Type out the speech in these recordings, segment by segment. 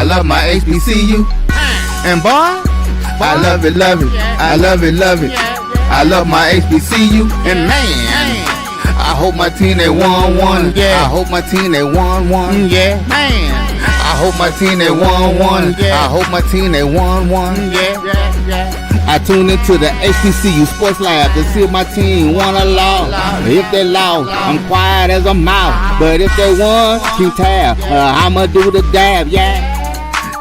I love my HBCU. And boy, I love it, I love it, I love my HBCU. And man, I hope my team they won one. I hope my team they won one. Yeah, man. I hope my team they won one. I hope my team they won one. I tune into the HBCU Sports Lab to see if my team won or lost. If they lost, I'm quiet as a mouse. But if they won, keep tab. I'ma do the dab, yeah.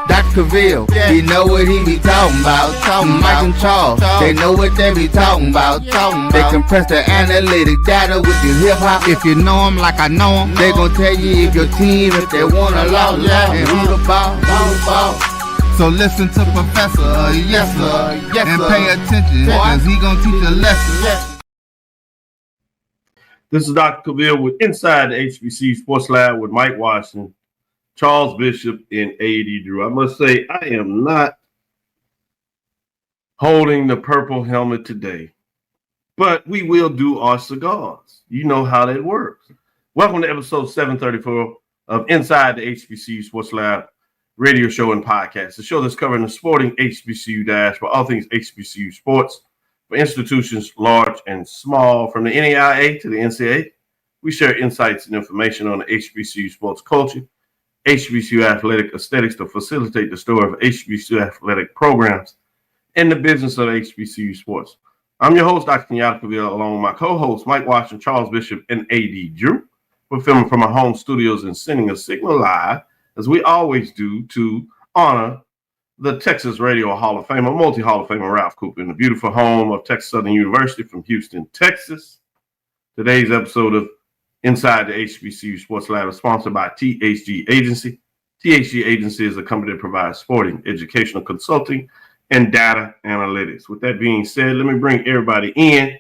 Dr. Cavil, he know what he be talking about. Mike and Charles, they know what they be talking about. They compress the analytic data with the hip hop. If you know them like I know them, they gon' tell you if your team, if they won or lost, and who the ball. So listen to Professor, yes sir, and pay attention, cause he gon' teach a lesson. This is Dr. Cavil with Inside the HBCU Sports Lab with Mike Washington, Charles Bishop, and A.D. Drew. I must say, I am not holding the purple helmet today, but we will do our cigars. You know how that works. Welcome to episode 734 of Inside the HBCU Sports Lab radio show and podcast, the show that's covering the sporting HBCU dash for all things HBCU sports for institutions large and small, from the NAIA to the NCAA. We share insights and information on the HBCU sports culture, HBCU athletic aesthetics to facilitate the story of HBCU athletic programs and the business of HBCU sports. I'm your host, Dr. Kenyatta, along with my co-hosts, Mike Washington, Charles Bishop, and A.D. Drew. We're filming from our home studios and sending a signal live, as we always do, to honor the Texas Radio Hall of Famer, multi-Hall of Famer Ralph Cooper, in the beautiful home of Texas Southern University from Houston, Texas. Today's episode of Inside the HBCU Sports Lab is sponsored by THG Agency. THG Agency is a company that provides sporting, educational consulting, and data analytics. With that being said, let me bring everybody in.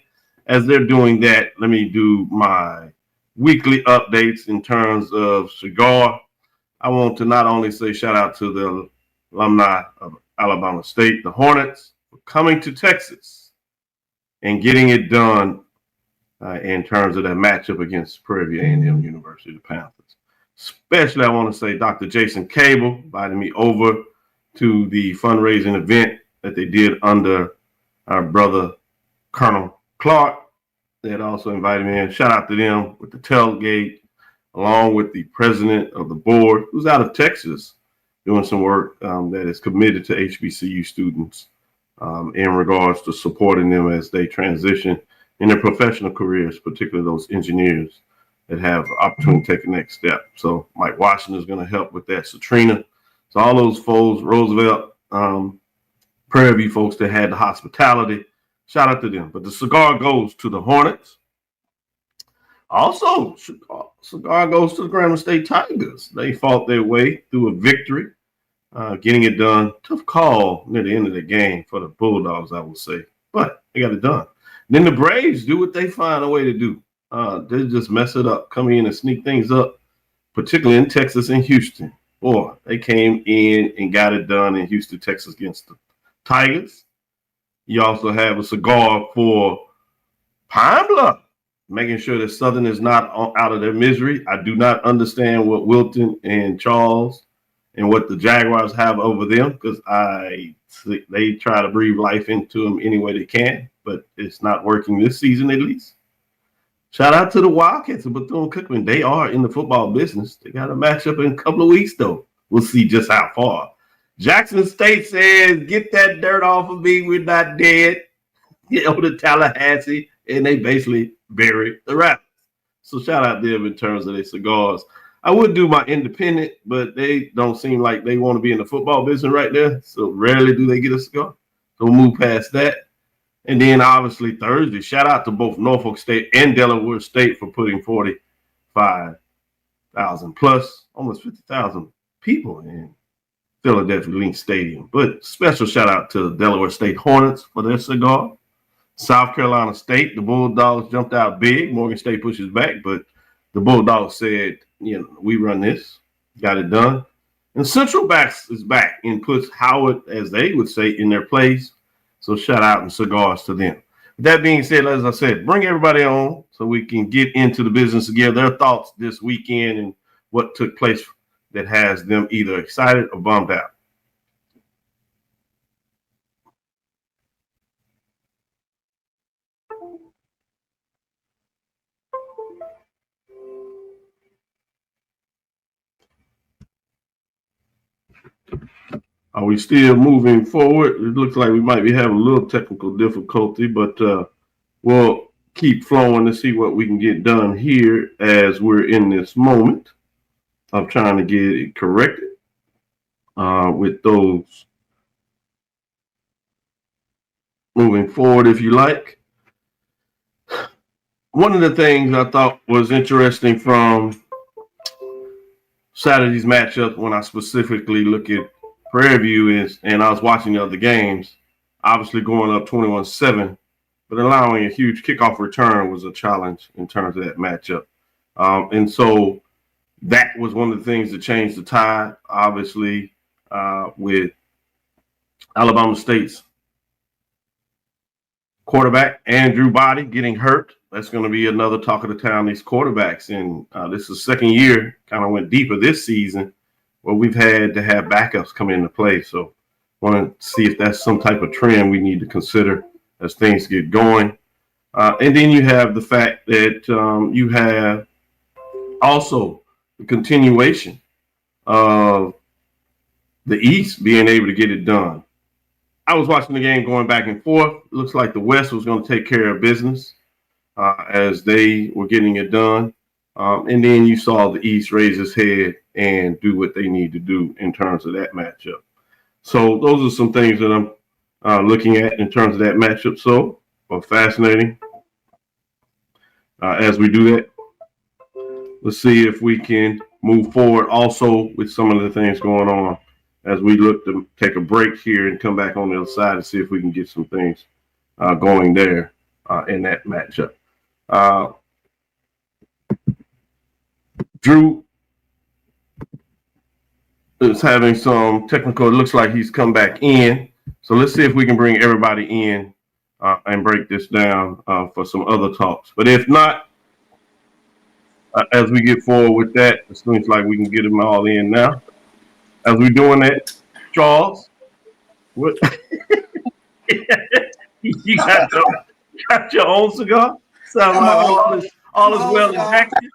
As they're doing that, let me do my weekly updates in terms of cigar. I want to not only say shout out to the alumni of Alabama State, the Hornets, for coming to Texas and getting it done in terms of that matchup against Prairie A&M University, the Panthers. Especially, I want to say Dr. Jason Cavil invited me over to the fundraising event that they did under our brother, Colonel Clark. They had also invited me in. Shout out to them with the tailgate, along with the president of the board, who's out of Texas, doing some work that is committed to HBCU students in regards to supporting them as they transition in their professional careers, particularly those engineers that have opportunity to take the next step. So Mike Washington is going to help with that. So Trina, so all those folks, Roosevelt, Prairie folks that had the hospitality, shout out to them. But the cigar goes to the Hornets. Also, cigar goes to the Grambling State Tigers. They fought their way through a victory, getting it done. Tough call near the end of the game for the Bulldogs, I would say. But they got it done. Then the Braves do what they find a way to do. They just mess it up, come in and sneak things up, particularly in Texas and Houston. Boy, they came in and got it done in Houston, Texas against the Tigers. You also have a cigar for Pine Bluff, making sure that Southern is not out of their misery. I do not understand what Wilton and Charles and what the Jaguars have over them, because they try to breathe life into them any way they can, but it's not working this season at least. Shout out to the Wildcats of Bethune-Cookman. They are in the football business. They got a matchup in a couple of weeks, though. We'll see just how far. Jackson State says, get that dirt off of me. We're not dead. To Tallahassee, and they basically buried the Rapids. So shout out them in terms of their cigars. I would do my independent, but they don't seem like they want to be in the football business right there. So rarely do they get a cigar. So we'll move past that. And then obviously Thursday, shout out to both Norfolk State and Delaware State for putting 45,000 plus, almost 50,000 people in Philadelphia Link Stadium. But special shout out to the Delaware State Hornets for their cigar. South Carolina State, the Bulldogs jumped out big. Morgan State pushes back, but the Bulldogs said, we run this, got it done. And Central Backs is back and puts Howard, as they would say, in their place. So shout out and cigars to them. With that being said, as I said, bring everybody on so we can get into the business again. Their thoughts this weekend and what took place that has them either excited or bummed out? Are we still moving forward? It looks like we might be having a little technical difficulty, but we'll keep flowing to see what we can get done here as we're in this moment of trying to get it corrected with those moving forward, if you like. One of the things I thought was interesting from Saturday's matchup, when I specifically look at Prairie View, and I was watching the other games, obviously going up 21-7, but allowing a huge kickoff return was a challenge in terms of that matchup. And so that was one of the things that changed the tide, obviously, with Alabama State's quarterback, Andrew Body, getting hurt. That's going to be another talk of the town, these quarterbacks. And this is the second year, kind of went deeper this season, where we've had to have backups come into play. So want to see if that's some type of trend we need to consider as things get going. And then you have the fact that you have also the continuation of the East being able to get it done. I was watching the game going back and forth. Looks like the West was going to take care of business as they were getting it done. And then you saw the East raise its head and do what they need to do in terms of that matchup. So those are some things that I'm looking at in terms of that matchup. So fascinating. As we do that, let's see if we can move forward also with some of the things going on as we look to take a break here and come back on the other side and see if we can get some things going there in that matchup. Drew is having some technical, it looks like he's come back in. So let's see if we can bring everybody in and break this down for some other talks. But if not, as we get forward with that, it seems like we can get them all in now. As we're doing that, Charles, what? you got your own cigar? Sounds like all is well in Jackson.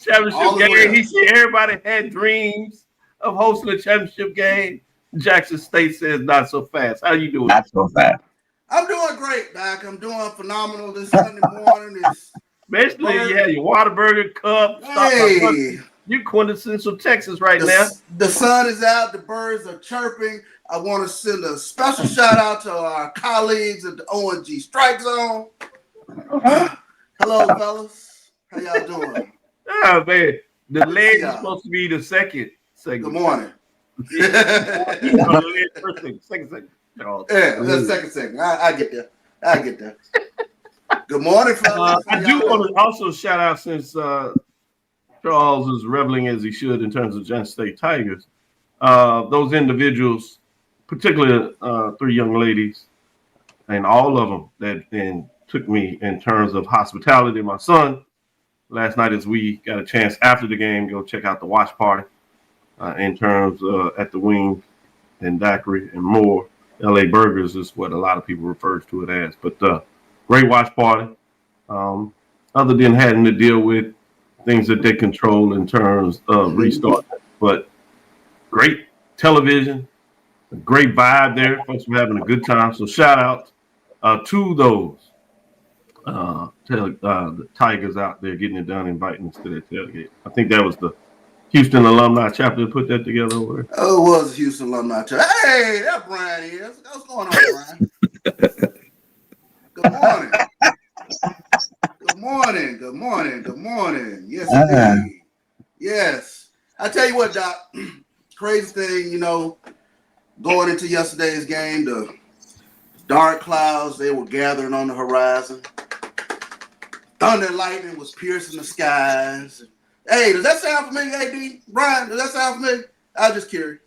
Championship game. He said everybody had dreams of hosting a championship game. Jackson State says not so fast. How you doing? Not so fast. I'm doing great, Doc. I'm doing phenomenal this Sunday morning. Basically, you had your Whataburger cup. Hey, you're quintessential Texas right now. The sun is out. The birds are chirping. I want to send a special shout out to our colleagues at the ONG Strike Zone. Hello, fellas. How y'all doing? Oh, man. The leg is supposed to be the second segment. Good morning. Second. Yeah, the second segment. I get there. Good morning, fellas. I do want to also shout out, since Charles is reveling as he should in terms of Jackson State Tigers, those individuals, particularly 3 young ladies, and all of them that then took me in terms of hospitality. My son, last night, as we got a chance after the game, go check out the watch party in terms at the Wings and Daiquiri and more. LA Burgers is what a lot of people refers to it as. But great watch party. Other than having to deal with things that they control in terms of restart. But great television, a great vibe there. Folks were having a good time. So shout out to those the Tigers out there getting it done, inviting us to that tailgate. I think that was the Houston alumni chapter that put that together over there. Oh, it was Houston alumni chapter. Hey, that's Brian here. What's going on, Brian? Good morning. Yes, indeed. Yes. I tell you what, Doc, crazy thing, going into yesterday's game, the dark clouds, they were gathering on the horizon. Thunder and lightning was piercing the skies. Hey, does that sound familiar, AD? Brian, does that sound familiar? I was just curious.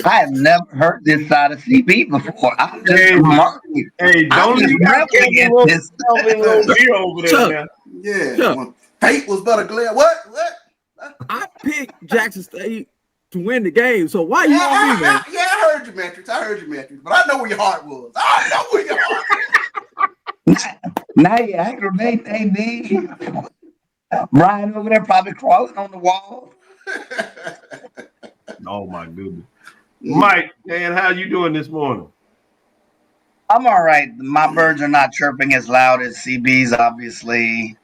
I have never heard this side of CB before. I'm just don't you got this over there now. Yeah. Fate was but a glare. What? I picked Jackson State to win the game. So why you on me, man? I heard your metrics. But I know where your heart was. Now you aggravate AB. Ryan over there probably crawling on the wall. Oh my goodness. Mike, man, how you doing this morning? I'm all right. My birds are not chirping as loud as CB's, obviously.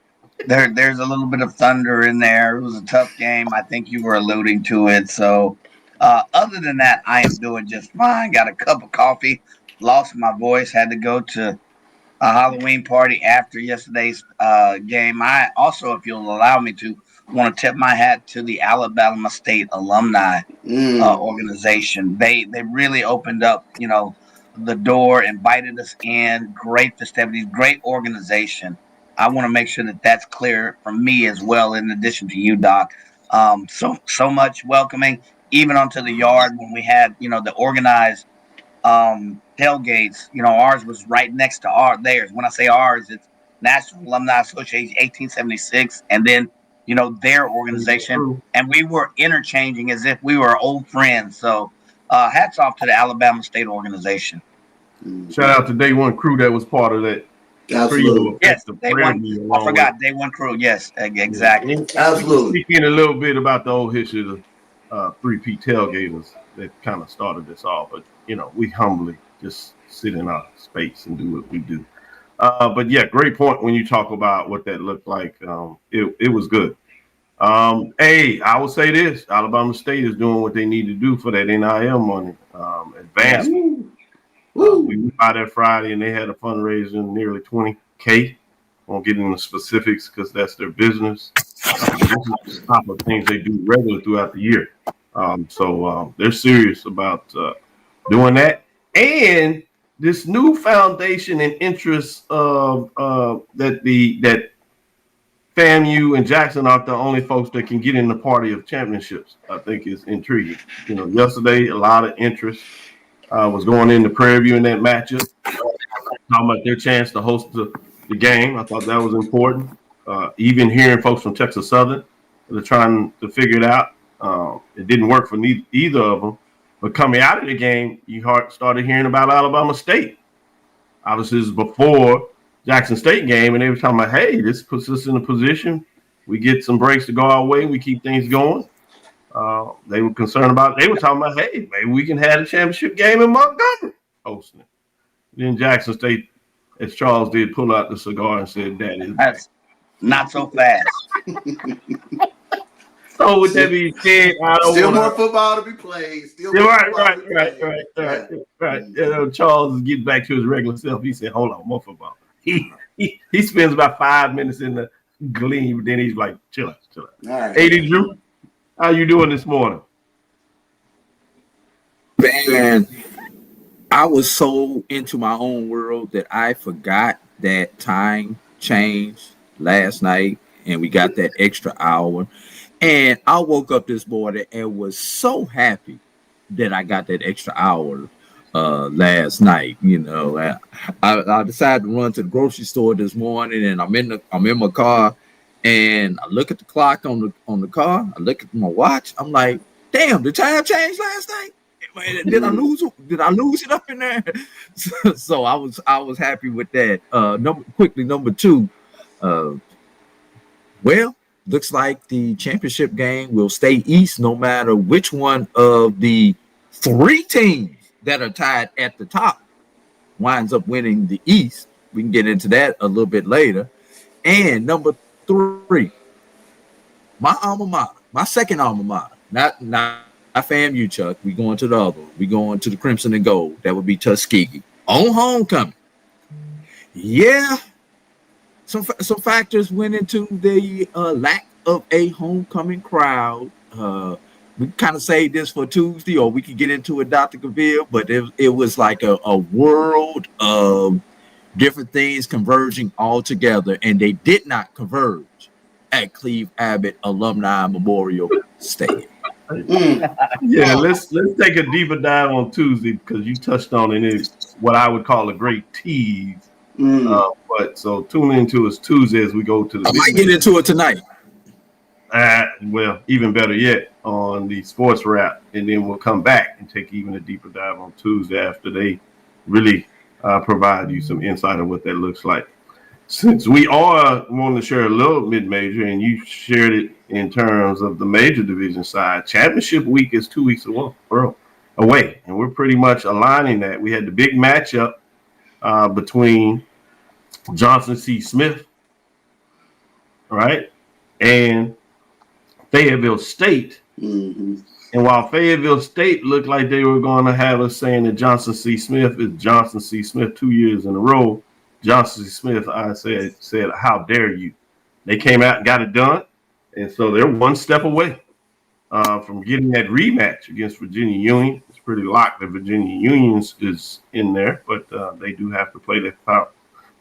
There's a little bit of thunder in there. It was a tough game. I think you were alluding to it. So other than that, I am doing just fine. Got a cup of coffee, lost my voice, had to go to a Halloween party after yesterday's game. I also, if you'll allow me to, want to tip my hat to the Alabama State alumni organization. They really opened up, the door, invited us in. Great festivities, great organization. I want to make sure that that's clear from me as well, in addition to you, Doc. So much welcoming, even onto the yard when we had, the organized tailgates. Ours was right next to theirs. When I say ours, it's National Alumni Association 1876, and then their organization, and we were interchanging as if we were old friends. So hats off to the Alabama State organization. Shout out to Day One crew that was part of that. Absolutely. Yes, Day One. I forgot Day One crew. Yes, exactly. Absolutely. Speaking a little bit about the old history of the 3P tailgaters that kind of started this off, but we humbly just sit in our space and do what we do. But yeah, great point when you talk about what that looked like. It was good. Hey, I will say this: Alabama State is doing what they need to do for that NIL money. Advancement. We went by there Friday and they had a fundraiser nearly $20K. Won't get into specifics because that's their business. This is the type of things they do regularly throughout the year. So they're serious about doing that. And this new foundation and interest of that FAMU and Jackson aren't the only folks that can get in the party of championships, I think is intriguing. Yesterday, a lot of interest was going into Prairie in that matchup, talking about their chance to host the game. I thought that was important. Even hearing folks from Texas Southern that are trying to figure it out. It didn't work for either of them. But coming out of the game, you started hearing about Alabama State. Obviously, this is before Jackson State game, and they were talking about, hey, this puts us in a position. We get some breaks to go our way. We keep things going. They were concerned about. They were talking about, hey, maybe we can have a championship game in Montgomery hosting it. Then Jackson State, as Charles did, pull out the cigar and said, "That's not so fast." So with that being said, more football to be played. Right. Charles is getting back to his regular self. He said, "Hold on, more football." He spends about 5 minutes in the gleam, then he's like, "Chill out." All right. Hey, Drew, how you doing this morning? Man, I was so into my own world that I forgot that time changed last night, and we got that extra hour. And I woke up this morning and was so happy that I got that extra hour last night. I decided to run to the grocery store this morning, and I'm in my car, and I look at the clock on the car. I look at my watch. I'm like, damn, the time changed last night. Did I lose it up in there? So I was happy with that. Number two. Looks like the championship game will stay East no matter which one of the three teams that are tied at the top winds up winning the East. We can get into that a little bit later. And number three, my alma mater, my second alma mater, not FAMU, Chuck. We going to the other one. We going to the Crimson and Gold. That would be Tuskegee on homecoming. Yeah. Some factors went into the lack of a homecoming crowd. We kind of saved this for Tuesday, or we could get into it, Dr. Cavil, but it was like a world of different things converging all together, and they did not converge at Cleve Abbott Alumni Memorial Stadium. Yeah, let's take a deeper dive on Tuesday because you touched on it. It's what I would call a great tease. But so tune into us Tuesday as we go to the. I might get into it tonight. Well, even better yet, on the sports wrap, and then we'll come back and take even a deeper dive on Tuesday after they really provide you some insight on what that looks like. Since we are wanting to share a little mid-major, and you shared it in terms of the major division side, championship week is 2 weeks away, and we're pretty much aligning that. We had the big matchup between Johnson C. Smith, right, and Fayetteville State. Mm-hmm. And while Fayetteville State looked like they were going to have us saying that Johnson C. Smith is Johnson C. Smith 2 years in a row, Johnson C. Smith, I said, how dare you? They came out and got it done. And so they're one step away from getting that rematch against Virginia Union. It's pretty locked that Virginia Union is in there, but they do have to play the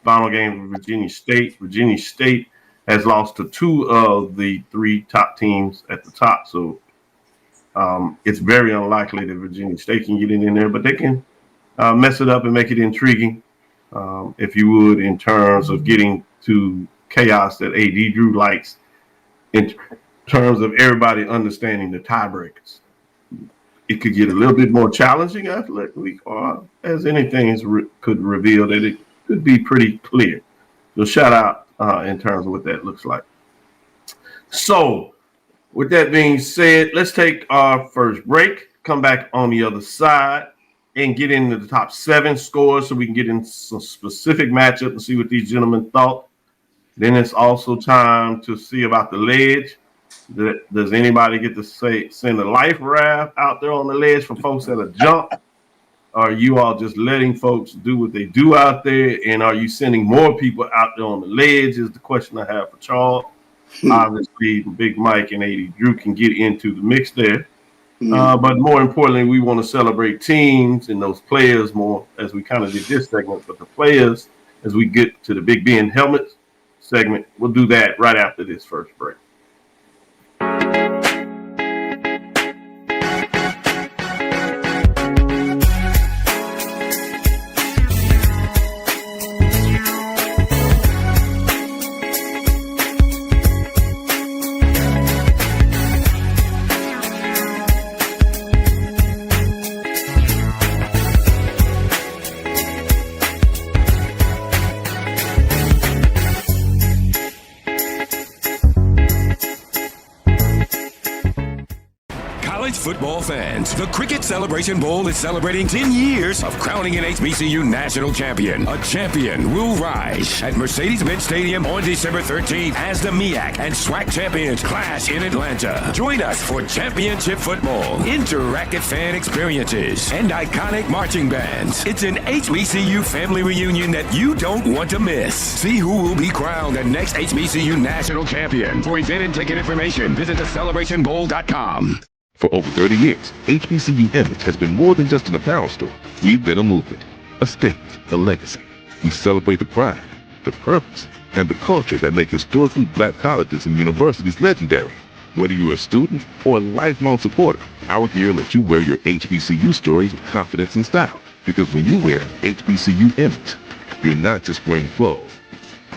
final game with Virginia State. Virginia State has lost to 2 of the 3 top teams at the top. So it's very unlikely that Virginia State can get in there, but they can mess it up and make it intriguing, if you would, in terms of getting to chaos that AD Drew likes, in terms of everybody understanding the tiebreakers. It could get a little bit more challenging after that week, or as anything could reveal that it could be pretty clear. So shout out in terms of what that looks like. So with that being said, let's take our first break, come back on the other side, and get into the top 7 scores so we can get into some specific matchup and see what these gentlemen thought. Then it's also time to see about the ledge. Does anybody get to send a life raft out there on the ledge for folks that are jump? Are you all just letting folks do what they do out there? And are you sending more people out there on the ledge is the question I have for Charles. Obviously, Big Mike and AD Drew can get into the mix there. But more importantly, we want to celebrate teams and those players more as we kind of did this segment. But the players, as we get to the Big Ben helmet segment, we'll do that right after this first break. Football fans, the Cricket Celebration Bowl is celebrating 10 years of crowning an HBCU national champion. A champion will rise at Mercedes-Benz Stadium on December 13th as the MEAC and SWAC champions clash in Atlanta. Join us for championship football, interactive fan experiences, and iconic marching bands. It's an HBCU family reunion that you don't want to miss. See who will be crowned the next HBCU national champion. For event and ticket information, visit thecelebrationbowl.com. For over 30 years, HBCU Image has been more than just an apparel store. We've been a movement, a statement, a legacy. We celebrate the pride, the purpose, and the culture that make historically black colleges and universities legendary. Whether you're a student or a lifelong supporter, our gear lets you wear your HBCU stories with confidence and style. Because when you wear HBCU Image, you're not just wearing clothes.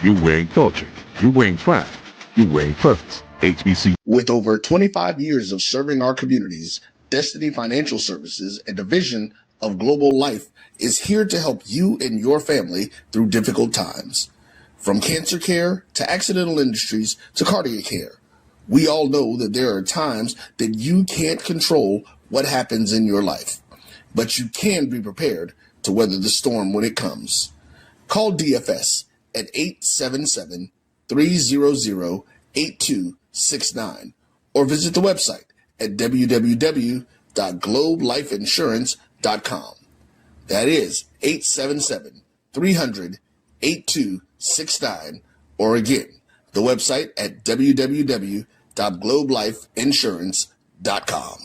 You're wearing culture. You're wearing pride. You're wearing purpose. HBCU. With over 25 years of serving our communities, Destiny Financial Services, a division of Global Life, is here to help you and your family through difficult times. From cancer care to accidental industries to cardiac care, we all know that there are times that you can't control what happens in your life, but you can be prepared to weather the storm when it comes. Call DFS at 877-300-8269 or visit the website at www.globelifeinsurance.com. That is 877-300-8269, or again, the website at www.globelifeinsurance.com.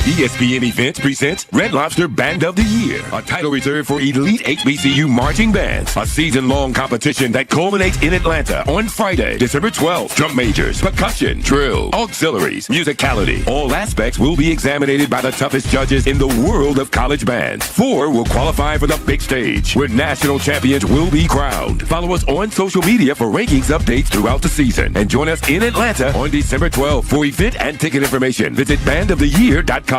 ESPN Events presents Red Lobster Band of the Year, a title reserved for elite HBCU marching bands. A season-long competition that culminates in Atlanta on Friday, December 12th. Drum majors, percussion, drill, auxiliaries, musicality. All aspects will be examined by the toughest judges in the world of college bands. 4 will qualify for the big stage, where national champions will be crowned. Follow us on social media for rankings updates throughout the season. And join us in Atlanta on December 12th. For event and ticket information, visit bandoftheyear.com.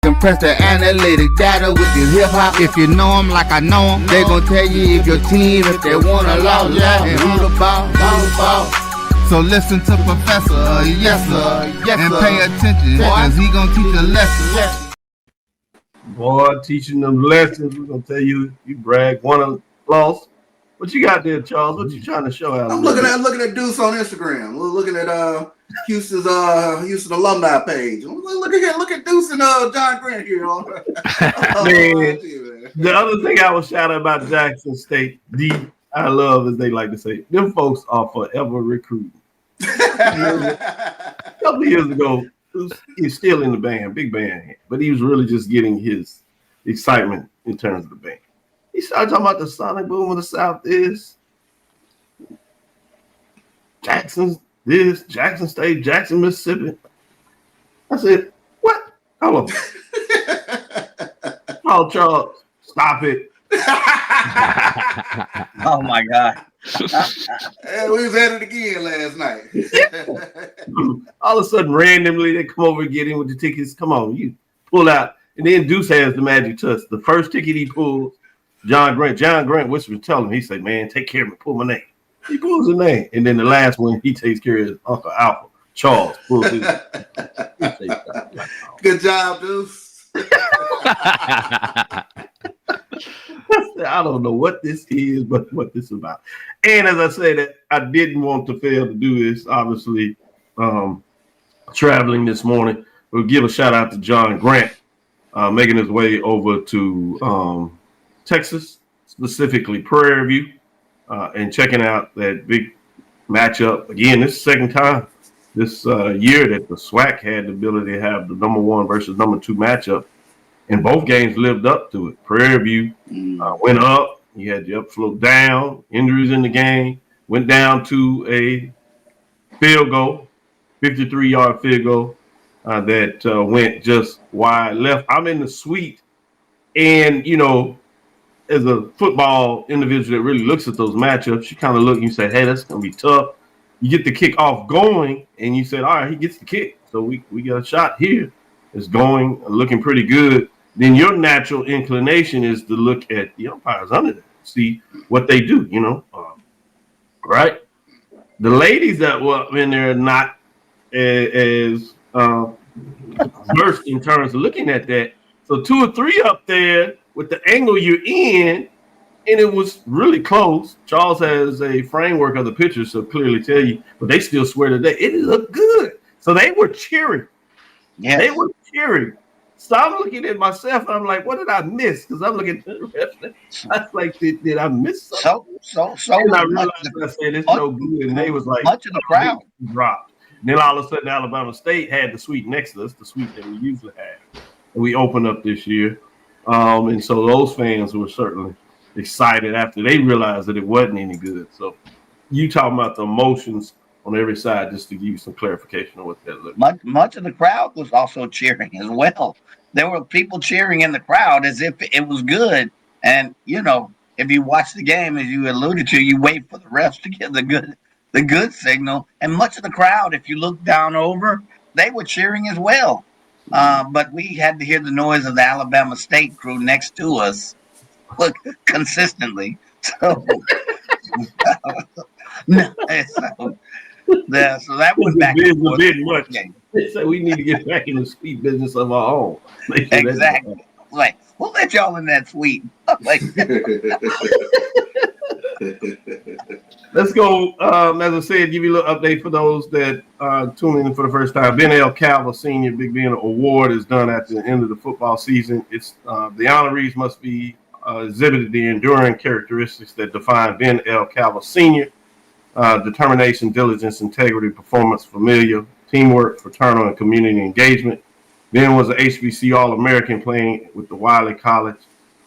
Compress the analytic data with your hip hop. If you know them like I know them, they gon' tell you if your team, if they want a law, and who the ball. So listen to Professor, yes sir, and pay attention, cause he gon' teach a lesson. Boy, teaching them lessons. We're gonna tell you, you brag, won a loss. What you got there, Charles? What you trying to show out? I'm looking at Deuce on Instagram. We're looking at Houston alumni page. Look at Deuce and John Grant here. Man, the other thing I was shouting about Jackson State, I love, as they like to say, them folks are forever recruiting. A couple of years ago, he's still in the band, big band, but he was really just getting his excitement in terms of the band. He started talking about the sonic boom of the South is Jackson State, Jackson, Mississippi. I said, what? Hold on. Oh, Charles, stop it. Oh my God. Hey, we was at it again last night. All of a sudden, randomly, they come over and get in with the tickets. Come on, you pull out. And then Deuce has the magic touch. The first ticket he pulls, John Grant whispers, tell him, he said, man, take care of me, pull my name. He pulls the name. And then the last one, he takes care of his Uncle Alpha. Charles pulls his. Good job, Deuce. I don't know what this is, but what this is about. And as I said, I didn't want to fail to do this, obviously, traveling this morning. We'll give a shout out to John Grant, making his way over to Texas, specifically Prairie View, and checking out that big matchup. Again, this is the second time this year that the SWAC had the ability to have the number 1 versus number 2 matchup. And both games lived up to it. Prairie View went up. You had the upflow down. Injuries in the game. Went down to a field goal, 53-yard field goal that went just wide left. I'm in the suite. And, you know, as a football individual that really looks at those matchups, you kind of look and you say, hey, that's going to be tough. You get the kick off going, and you said, all right, he gets the kick. So we got a shot here. It's going, looking pretty good. Then your natural inclination is to look at the umpires under there, see what they do, you know, right? The ladies that were in there are not as versed in terms of looking at that. So 2 or 3 up there with the angle you're in, and it was really close. Charles has a framework of the picture, so clearly tell you, but they still swear today it looked good. So they were cheering. Yeah, they were cheering. So I'm looking at myself, and I'm like, what did I miss? Because I'm looking at the ref. I was like, did I miss something? So and I realized, I said, it's no good. And they was like, much of the crowd dropped. And then all of a sudden, Alabama State had the suite next to us, the suite that we usually have. And we opened up this year. And so those fans were certainly excited after they realized that it wasn't any good. So you talking about the emotions on every side, just to give you some clarification on what that looked like. Much of the crowd was also cheering as well. There were people cheering in the crowd as if it was good. And, you know, if you watch the game, as you alluded to, you wait for the refs to get the good signal. And much of the crowd, if you look down over, they were cheering as well. But we had to hear the noise of the Alabama State crew next to us consistently. So, so that was back and forth. Much. So we need to get back in the suite business of our own. Exactly. Like, we'll let y'all in that suite. Let's go. As I said, give you a little update for those that tuning in for the first time. Ben L. Cavil Senior Big Ben Award is done at the end of the football season. It's the honorees must be exhibited the enduring characteristics that define Ben L. Cavil Senior. Determination, diligence, integrity, performance, familiar, teamwork, fraternal, and community engagement. Then was an HBCU All-American playing with the Wiley College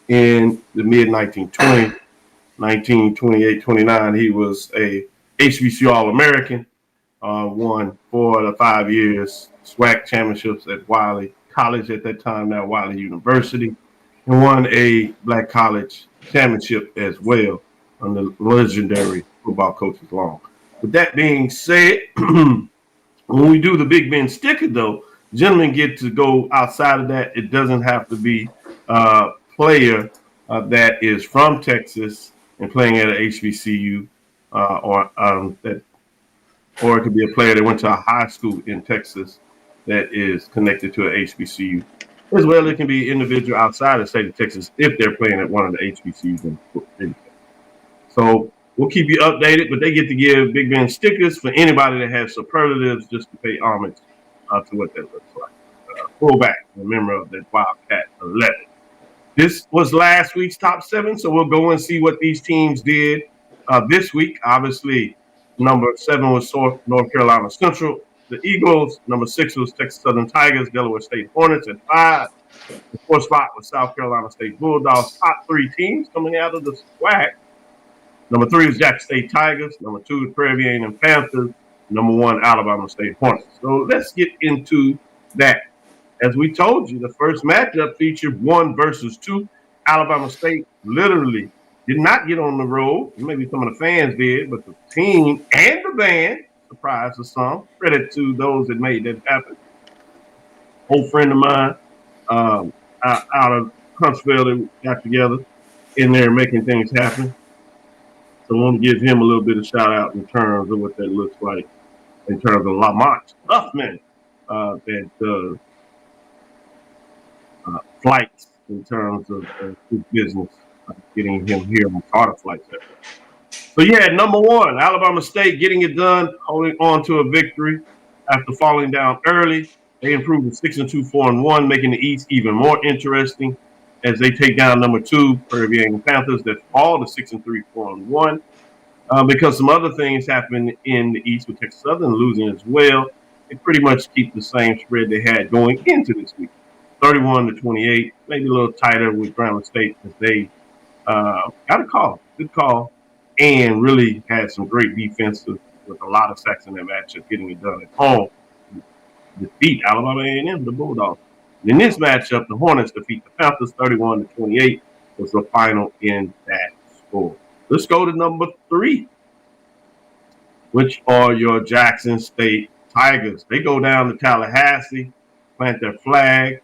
in the mid-1920s. 1928, 29, he was a HBCU All-American, won 4 out of 5 years SWAC championships at Wiley College at that time, now Wiley University, and won a Black College championship as well under legendary football coaches Long. With that being said, when we do the Big Ben sticker, though, gentlemen get to go outside of that. It doesn't have to be a player that is from Texas and playing at an HBCU, or it could be a player that went to a high school in Texas that is connected to an HBCU. As well, it can be individual outside the state of Texas if they're playing at one of the HBCUs in Texas. So we'll keep you updated, but they get to give Big Ben stickers for anybody that has superlatives just to pay homage to what that looks like. Fullback, a member of the Wildcat 11. This was last week's top 7, so we'll go and see what these teams did this week. Obviously, number 7 was North Carolina Central, the Eagles. Number 6 was Texas Southern Tigers, Delaware State Hornets at 5. The 4th spot was South Carolina State Bulldogs. Top 3 teams coming out of the SWAC. Number 3 was Jackson State Tigers. Number 2 is Prairie and Panthers. Number 1, Alabama State Hornets. So let's get into that. As we told you, the first matchup featured 1 versus 2. Alabama State literally did not get on the road. Maybe some of the fans did, but the team and the band surprised us some. Credit to those that made that happen. Old friend of mine out of Huntsville that got together in there making things happen. So I want to give him a little bit of shout out in terms of what that looks like in terms of Lamont Huffman that does flights in terms of his business, getting him here on charter flights. So yeah, number 1, Alabama State getting it done, holding on to a victory after falling down early. They improved to 6-2, 4-1, making the East even more interesting as they take down number 2, Prairie Panthers, that fall to 6-3, 4-1. Because some other things happened in the East with Texas Southern losing as well. They pretty much keep the same spread they had going into this week. 31-28, maybe a little tighter with Grambling State as they got a call, good call, and really had some great defense with a lot of sacks in that matchup, getting it done at home. Defeat Alabama A&M, the Bulldogs. In this matchup, the Hornets defeat the Panthers 31-28 was the final in that score. Let's go to number 3, which are your Jackson State Tigers. They go down to Tallahassee, plant their flag.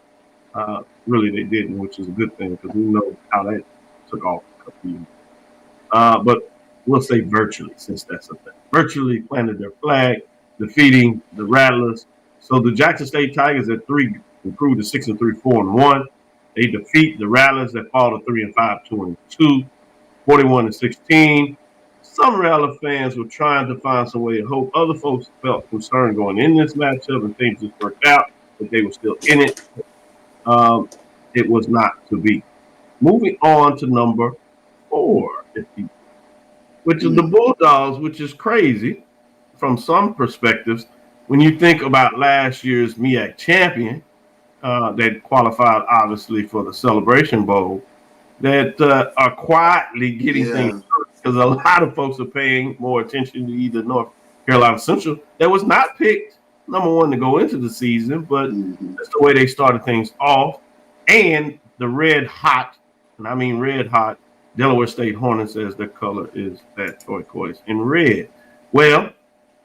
Really, they didn't, which is a good thing because we know how that took off a couple years. But we'll say virtually, since that's a thing. Virtually planted their flag, defeating the Rattlers. So the Jackson State Tigers at 3 improved to 6-3, 4-1. They defeat the Rattlers that fall to 3-5, 2-2, 41-16. Some Rattler fans were trying to find some way of hope. Other folks felt concerned going in this matchup and things just worked out, but they were still in it. It was not to be. Moving on to number 4, which is the Bulldogs, which is crazy from some perspectives. When you think about last year's MEAC champion that qualified, obviously, for the Celebration Bowl, that are quietly getting things because a lot of folks are paying more attention to either North Carolina Central that was not picked number 1 to go into the season, but that's the way they started things off. And the red hot, and I mean red hot, Delaware State Hornets, as their color is that turquoise in red. Well,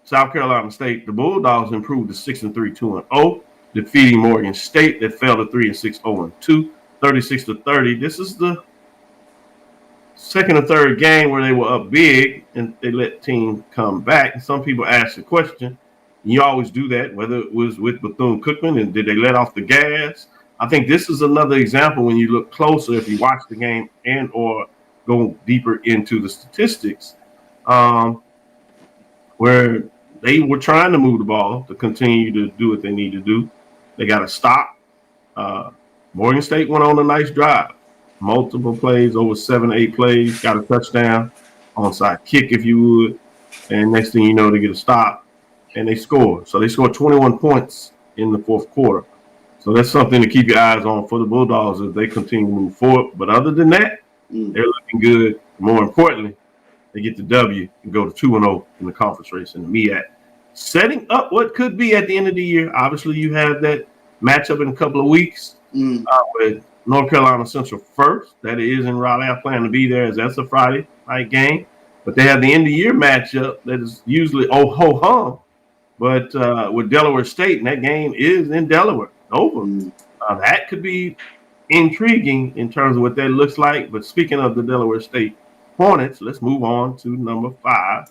South Carolina State, the Bulldogs improved to 6-3, 2-0, defeating Morgan State that fell to 3-6, 0-2, 36-30. This is the second or third game where they were up big and they let teams come back. And some people ask the question, and you always do that, whether it was with Bethune-Cookman and did they let off the gas? I think this is another example when you look closer, if you watch the game and or go deeper into the statistics, where they were trying to move the ball to continue to do what they need to do. They got to stop. Morgan State went on a nice drive. Multiple plays, over 7, 8 plays, got a touchdown, onside kick, if you would. And next thing you know, they get a stop, and they score. So they scored 21 points in the 4th quarter. So that's something to keep your eyes on for the Bulldogs as they continue to move forward. But other than that, they're looking good. More importantly, they get the W and go to 2-0 in the conference race in the MEAC. Setting up what could be at the end of the year. Obviously, you have that matchup in a couple of weeks with North Carolina Central first. That is in Raleigh. I plan to be there as that's a Friday night game. But they have the end of the year matchup that is usually ho-hum. But with Delaware State, and that game is in Delaware, over. That could be intriguing in terms of what that looks like. But speaking of the Delaware State Hornets, let's move on to number 5.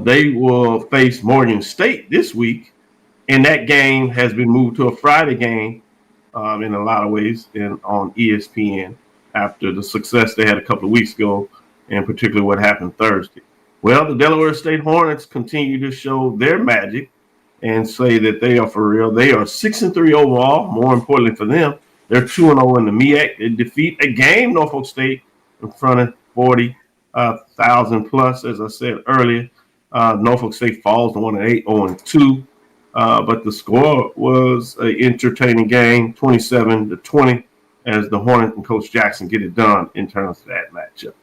They will face Morgan State this week, and that game has been moved to a Friday game in a lot of ways on ESPN after the success they had a couple of weeks ago, and particularly what happened Thursday. Well, the Delaware State Hornets continue to show their magic and say that they are for real. They are 6-3 overall. More importantly for them, they're 2-0 in the MEAC. They defeat a game Norfolk State in front of 40,000 plus, as I said earlier. Norfolk State falls to 1-8, 0-2. But the score was an entertaining game, 27-20, as the Hornets and Coach Jackson get it done in terms of that matchup.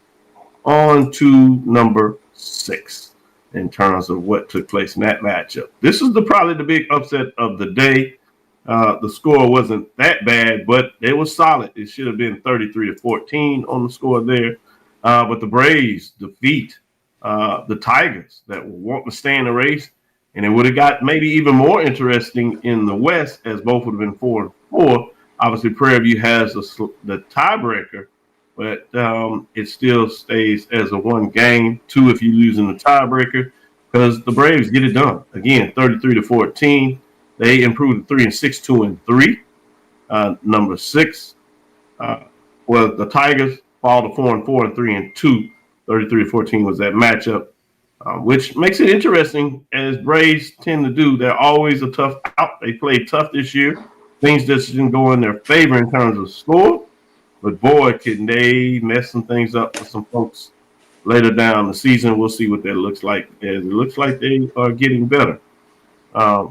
On to number 6 in terms of what took place in that matchup. This is probably the big upset of the day. The score wasn't that bad, but it was solid. It should have been 33-14 on the score there. But the Braves defeat the Tigers that want to stay in the race, and it would have got maybe even more interesting in the West as both would have been 4-4. Obviously, Prairie View has the tiebreaker, but it still stays as a 1 game, 2 if you lose in the tiebreaker, because the Braves get it done. Again, 33-14. They improved to 3-6, 2-3. Number 6, well, the Tigers fall to 4-4 and 3-2. 33-14 was that matchup, which makes it interesting as Braves tend to do. They're always a tough out. They played tough this year. Things just didn't go in their favor in terms of score. But boy, can they mess some things up for some folks later down the season. We'll see what that looks like. As it looks like they are getting better.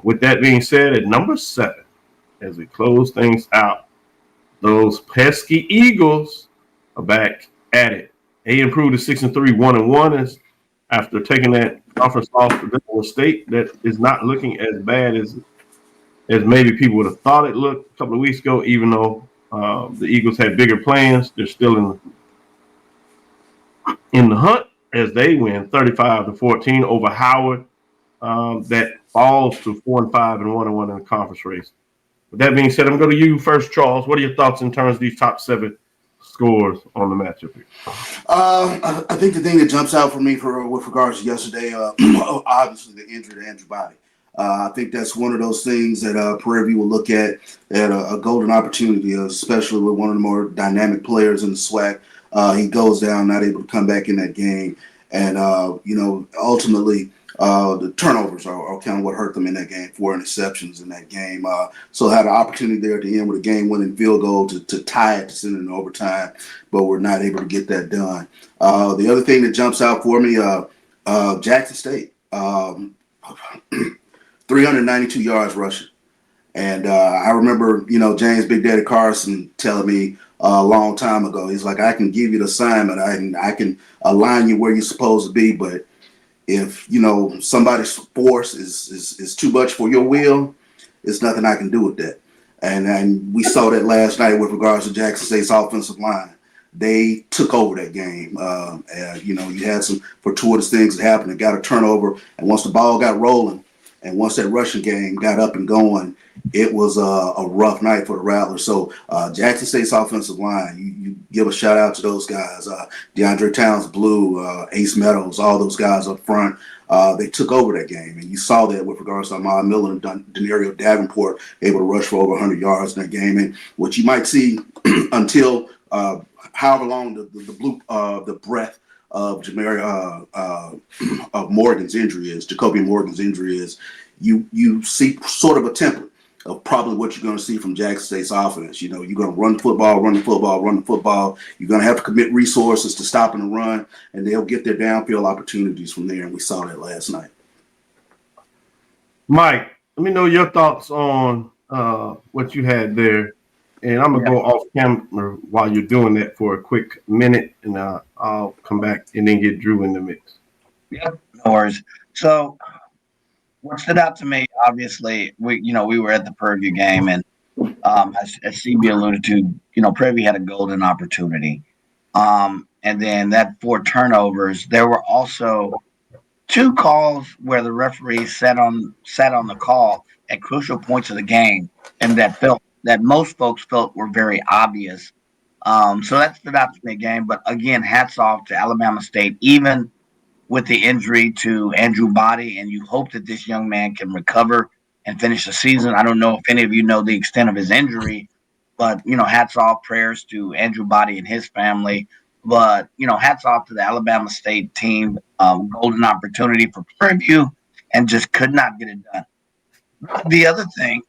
With that being said, at number 7, as we close things out, those pesky Eagles are back at it. They improved to 6-3, 1-1 after taking that conference loss to Delaware State. That is not looking as bad as maybe people would have thought it looked a couple of weeks ago, even though the Eagles had bigger plans. They're still in the hunt as they win 35-14 over Howard. That falls to 4-5 and 1-1 in the conference race. With that being said, I'm going to you first, Charles. What are your thoughts in terms of these top 7 scores on the matchup here? I think the thing that jumps out for me with regards to yesterday, obviously the injury to Andrew Body. I think that's one of those things that Prairie View will look at a golden opportunity, especially with one of the more dynamic players in the SWAC. He goes down, not able to come back in that game. And, ultimately, the turnovers are kind of what hurt them in that game. 4 interceptions in that game. So had an opportunity there at the end with a game-winning field goal to tie it, to send it in overtime, but we're not able to get that done. The other thing that jumps out for me, Jackson State, 392 yards rushing. And I remember, James Big Daddy Carson telling me a long time ago, he's like, I can give you the assignment. I can align you where you're supposed to be, but if somebody's force is too much for your will, there's nothing I can do with that. And we saw that last night with regards to Jackson State's offensive line. They took over that game. You had some fortuitous things that happened. It got a turnover, and once the ball got rolling, and once that rushing game got up and going, it was a rough night for the Rattlers. So Jackson State's offensive line, you give a shout out to those guys. DeAndre Towns, Blue, Ace Meadows, all those guys up front. They took over that game, and you saw that with regards to Ahmad Miller and Denario Davenport able to rush for over 100 yards in that game. And what you might see until however long the breath of Morgan's injury is, Jacoby Morgan's injury is, you see sort of a template of probably what you're going to see from Jackson State's offense. You're going to run the football. You're going to have to commit resources to stopping the run, and they'll get their downfield opportunities from there, and we saw that last night. Mike, let me know your thoughts on what you had there. And I'm going to go off camera while you're doing that for a quick minute, and I'll come back and then get Drew in the mix. Yep, no worries. So what stood out to me, obviously, we were at the Prairie game, and as CB alluded to, Prairie had a golden opportunity. And then that 4 turnovers, there were also 2 calls where the referee sat on the call at crucial points of the game, and that most folks felt were very obvious. So that stood out to me again. But again, hats off to Alabama State, even with the injury to Andrew Body, and you hope that this young man can recover and finish the season. I don't know if any of you know the extent of his injury, but hats off, prayers to Andrew Body and his family. But hats off to the Alabama State team. Golden opportunity for Prairie, and just could not get it done. The other thing,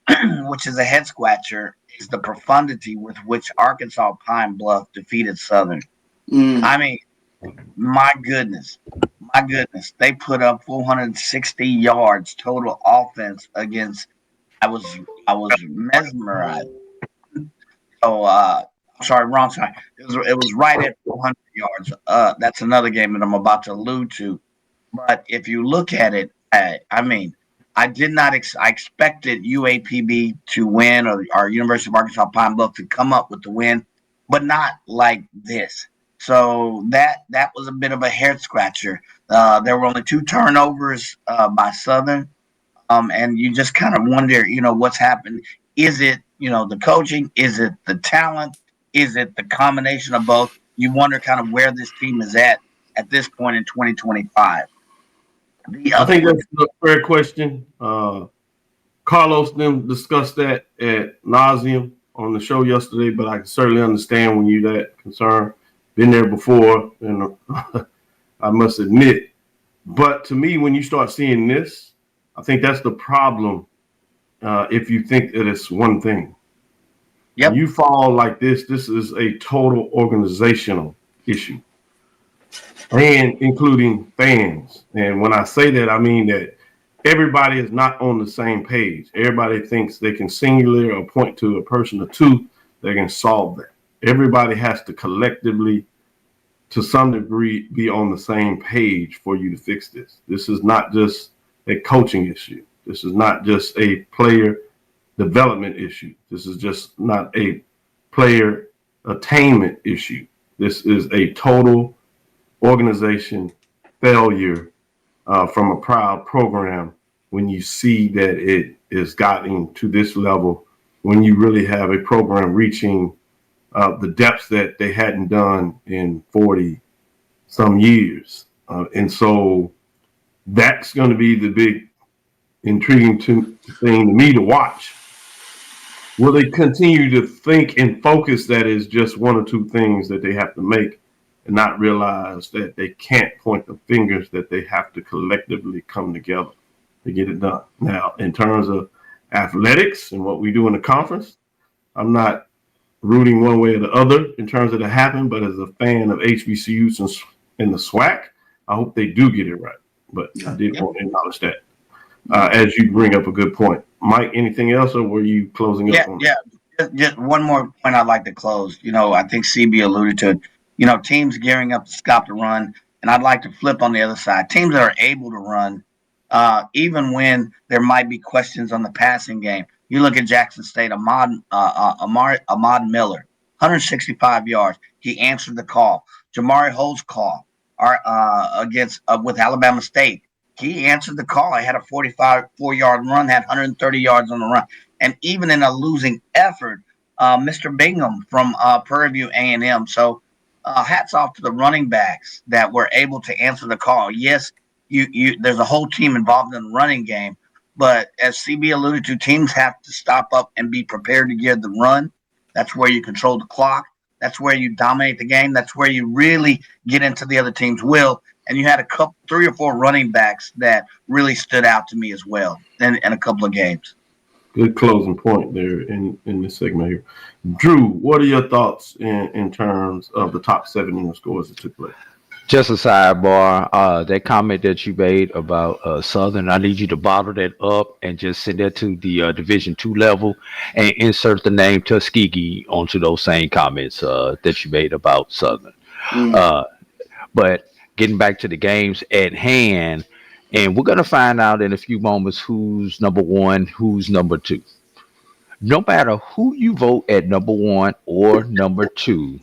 which is a head scratcher, is the profundity with which Arkansas Pine Bluff defeated Southern. I mean, my goodness, they put up 460 yards total offense against. I was mesmerized. So, sorry, wrong side. It was right at 400 yards. That's another game that I'm about to allude to. But if you look at it, I mean, I did not. I expected UAPB to win, or University of Arkansas Pine Bluff to come up with the win, but not like this. So that was a bit of a head scratcher. There were only 2 turnovers by Southern, and you just kind of wonder, what's happened. Is it, the coaching? Is it the talent? Is it the combination of both? You wonder kind of where this team is at this point in 2025. I think that's a fair question. Carlos them discussed that at nauseum on the show yesterday, but I can certainly understand when you're that concerned. Been there before, and I must admit. But to me, when you start seeing this, I think that's the problem. If you think that it's one thing, when you fall like this is a total organizational issue, and including fans. And when I say that, I mean that everybody is not on the same page. Everybody thinks they can singularly or point to a person or 2 that can solve that. Everybody has to collectively, to some degree, be on the same page for you to fix this. This is not just a coaching issue. This is not just a player development issue. This is just not a player attainment issue. This is a total organization failure from a proud program when you see that it is gotten to this level, when you really have a program reaching the depths that they hadn't done in 40 some years. And so that's going to be the big intriguing thing to me to watch. Will they continue to think and focus that is just 1 or 2 things that they have to make, and not realize that they can't point the fingers, that they have to collectively come together to get it done? Now, in terms of athletics and what we do in the conference, I'm not rooting one way or the other in terms of it happen, but as a fan of HBCUs in the SWAC, I hope they do get it right. But I did want to acknowledge that as you bring up a good point. Mike, anything else, or were you closing up on that? Just one more point I'd like to close. I think CB alluded to it. Teams gearing up to stop the run, and I'd like to flip on the other side. Teams that are able to run, even when there might be questions on the passing game. You look at Jackson State, Ahmad Miller, 165 yards. He answered the call. Jamari Holt's call against with Alabama State. He answered the call. I had a 44-yard run, had 130 yards on the run. And even in a losing effort, Mr. Bingham from Prairie View A&M. So hats off to the running backs that were able to answer the call. Yes, there's a whole team involved in the running game. But as CB alluded to, teams have to stop up and be prepared to get the run. That's where you control the clock. That's where you dominate the game. That's where you really get into the other team's will. And you had 3 or 4 running backs that really stood out to me as well in a couple of games. Good closing point there in this segment here. Drew, what are your thoughts in terms of the top 7 scores that took place? Just a sidebar, that comment that you made about Southern, I need you to bottle that up and just send that to the Division 2 level and insert the name Tuskegee onto those same comments that you made about Southern. Mm. Uh, but getting back to the games at hand, and we're going to find out in a few moments who's number one, who's number two. No matter who you vote at number one or number two,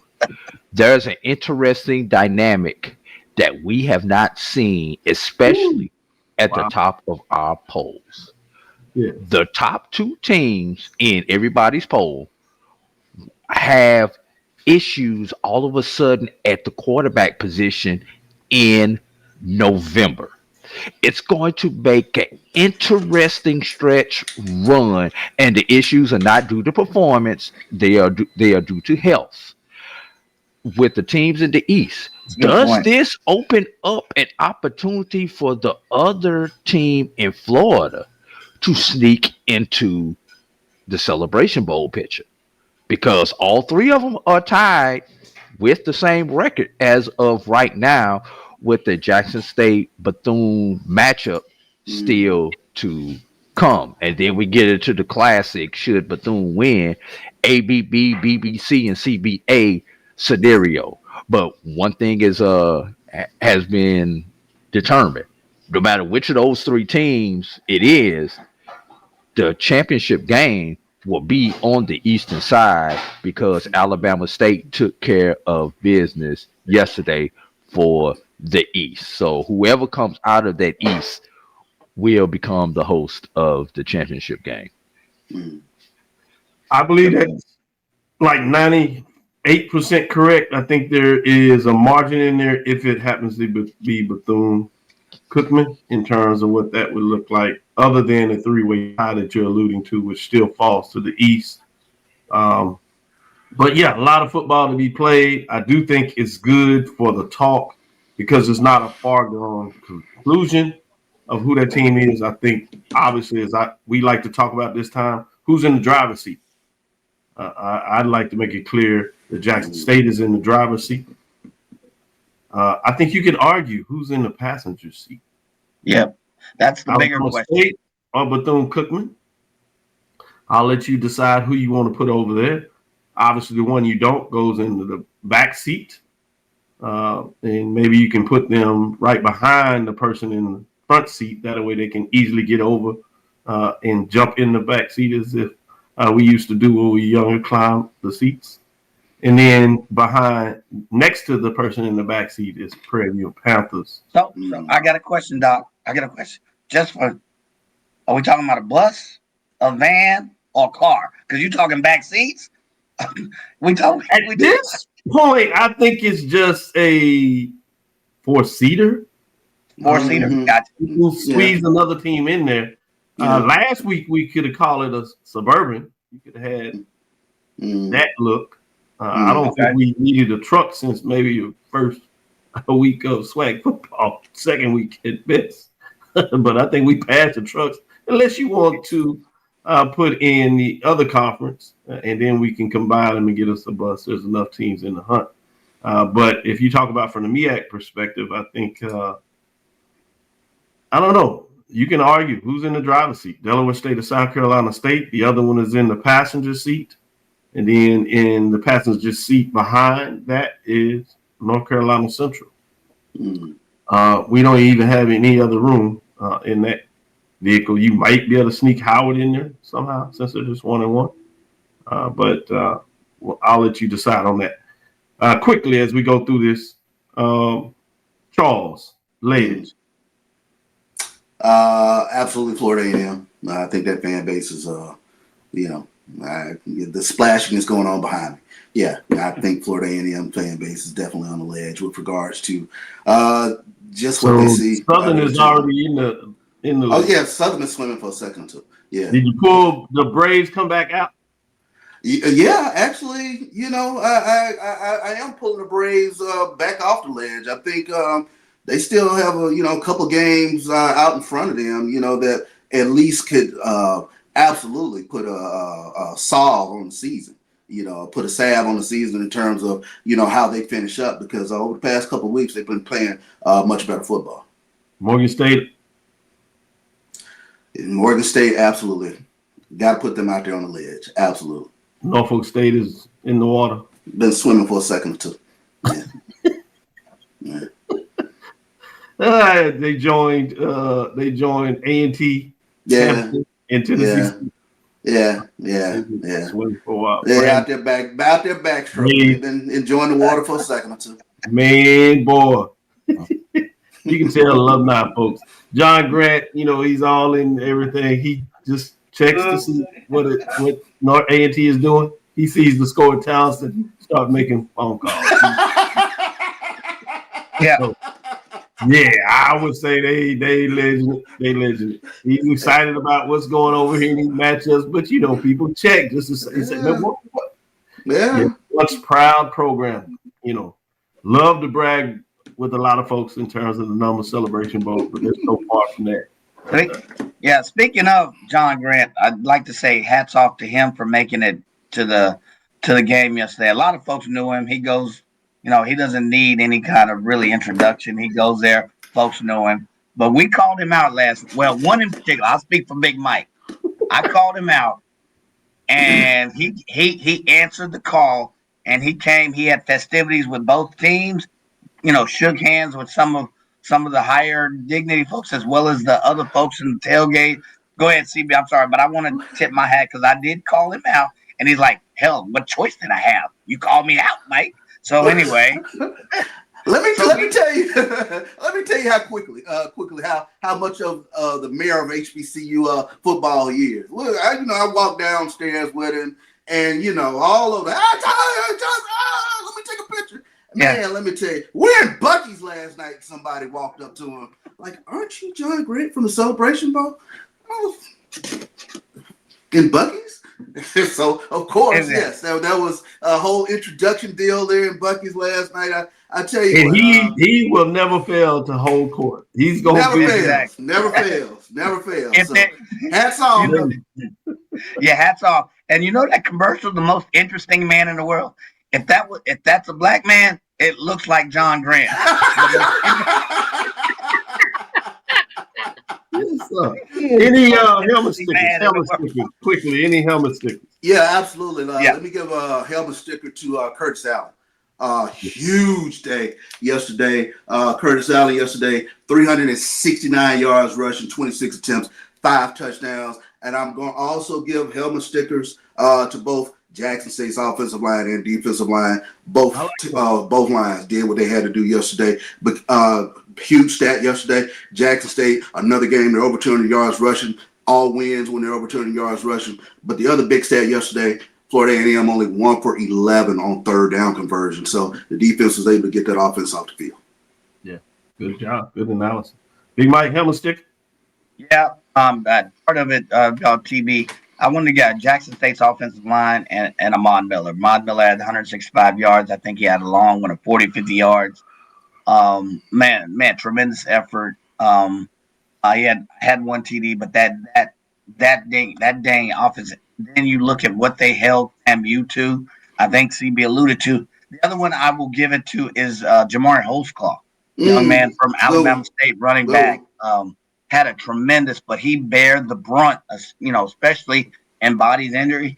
there's an interesting dynamic that we have not seen, especially at the Wow. top of our polls. Yeah. The top two teams in everybody's poll have issues all of a sudden at the quarterback position in November. It's going to make an interesting stretch run, and the issues are not due to performance; they are due to health with the teams in the East. That's a good Does point. this open up an opportunity for the other team in Florida to sneak into the Celebration Bowl picture? Because all three of them are tied with the same record as of right now, with the Jackson State Bethune matchup still to come. And then we get into the classic, should Bethune win, ABB, BBC, and CBA scenario. But one thing is has been determined. No matter which of those three teams it is, the championship game will be on the eastern side because Alabama State took care of business yesterday for the East. So whoever comes out of that East will become the host of the championship game. I believe that's like 98% correct. I think there is a margin in there if it happens to be Bethune-Cookman in terms of what that would look like, other than the three-way tie that you're alluding to, which still falls to the East. But yeah, a lot of football to be played. I do think it's good for the talk because it's not a far-gone conclusion of who that team is. I think, obviously, we like to talk about this time, who's in the driver's seat. I'd like to make it clear that Jackson State is in the driver's seat. I think you can argue who's in the passenger seat. Yep. That's the bigger Alabama question. State or Bethune-Cookman. I'll let you decide who you want to put over there. Obviously, the one you don't goes into the back seat. And maybe you can put them right behind the person in the front seat. That way they can easily get over and jump in the back seat as if we used to do when we were younger, climb the seats. And then next to the person in the back seat is Prairie Panthers. So I got a question, Doc. I got a question. Are we talking about a bus, a van, or a car? Because you're talking back seats. At this point, I think it's just a four-seater. Four-seater. Gotcha. We'll squeeze another team in there. Last week, we could have called it a Suburban. You could have had that look. I don't think we needed a truck since maybe the first week of swag football, second week at best. But I think we passed the trucks, unless you want to put in the other conference, and then we can combine them and get us a bus. There's enough teams in the hunt. But if you talk about from the MEAC perspective, I think, I don't know. You can argue who's in the driver's seat. Delaware State or South Carolina State. The other one is in the passenger seat. And then in the passenger seat behind that is North Carolina Central. We don't even have any other room in that vehicle. You might be able to sneak Howard in there somehow since they're just 1-1. But I'll let you decide on that. Quickly as we go through this, Charles, ladies. Absolutely Florida A&M. I think that fan base is, the splashing is going on behind me. Yeah, I think Florida A&M fan base is definitely on the ledge with regards to just what they see. Southern is already in the. Oh yeah, Southern is swimming for a second or two. Yeah. Did you pull the Braves come back out? Yeah, actually, I am pulling the Braves back off the ledge. I think they still have a couple games out in front of them, that at least could absolutely put a solve on the season. put a salve on the season in terms of, how they finish up, because over the past couple of weeks, they've been playing much better football. Morgan State. Morgan State, absolutely. Got to put them out there on the ledge. Absolutely. Norfolk State is in the water. Been swimming for a second or two. Yeah. They joined A&T. Yeah. In Tennessee. Yeah. Swimming for a while. They're out there backstroking. They've been enjoying the water for a second or two. Man, boy. You can tell alumni folks. John Grant, he's all in everything. He just checks to see what A&T is doing. He sees the score of Townsend, start making phone calls. Yeah. So, yeah, I would say they legend. They legend. He's excited about what's going over here in these matchups, but people check just to say what? Yeah. Once proud program, love to brag with a lot of folks in terms of the number celebration bowl, but they're so far from that. Yeah, speaking of John Grant, I'd like to say hats off to him for making it to the game yesterday. A lot of folks knew him. He goes, he doesn't need any kind of really introduction. He goes there, folks know him. But we called him out one in particular. I'll speak for Big Mike. I called him out, and he answered the call, and he came. He had festivities with both teams. Shook hands with some of the higher dignity folks as well as the other folks in the tailgate. Go ahead, CB. I'm sorry, but I want to tip my hat because I did call him out, and he's like, "Hell, what choice did I have? You called me out, Mike." So anyway, let me tell you how quickly how much of the mayor of HBCU football he is. Well, I walked downstairs with him, and all over. Let me take a picture. Man, let me tell you, we're in Buc-ee's last night. Somebody walked up to him like, "Aren't you John Grant from the Celebration Bowl?" In Buc-ee's? So, of course, yes. That was a whole introduction deal there in Buc-ee's last night. I tell you and what. He will never fail to hold court. He's going to be Never fails. So, hats off. Yeah, hats off. And that commercial, the most interesting man in the world. If that's a black man, it looks like John Grant. Any helmet stickers? Quickly, any helmet stickers? Yeah, absolutely. Let me give a helmet sticker to Curtis Allen. Huge day yesterday. Curtis Allen yesterday, 369 yards rushing, 26 attempts, 5 touchdowns. And I'm going to also give helmet stickers to both Jackson State's offensive line and defensive line. Both lines did what they had to do yesterday. But huge stat yesterday. Jackson State, another game, they're over 200 yards rushing. All wins when they're over 200 yards rushing. But the other big stat yesterday, Florida A&M only 1 for 11 on third down conversion. So the defense was able to get that offense off the field. Yeah, good job. Good analysis. Big Mike, helmet sticker? Yeah, part of it, TB. I wanted to get Jackson State's offensive line and Ahmad Miller. Ahmad Miller had 165 yards. I think he had a long one of 40, 50 yards. Man, tremendous effort. He had one TD, but that dang offense. Then you look at what they held MU to. I think CB alluded to. The other one I will give it to is Jamari Holtzclaw, young man from Alabama State, running back. Had a tremendous, but he bared the brunt, especially in body's injury.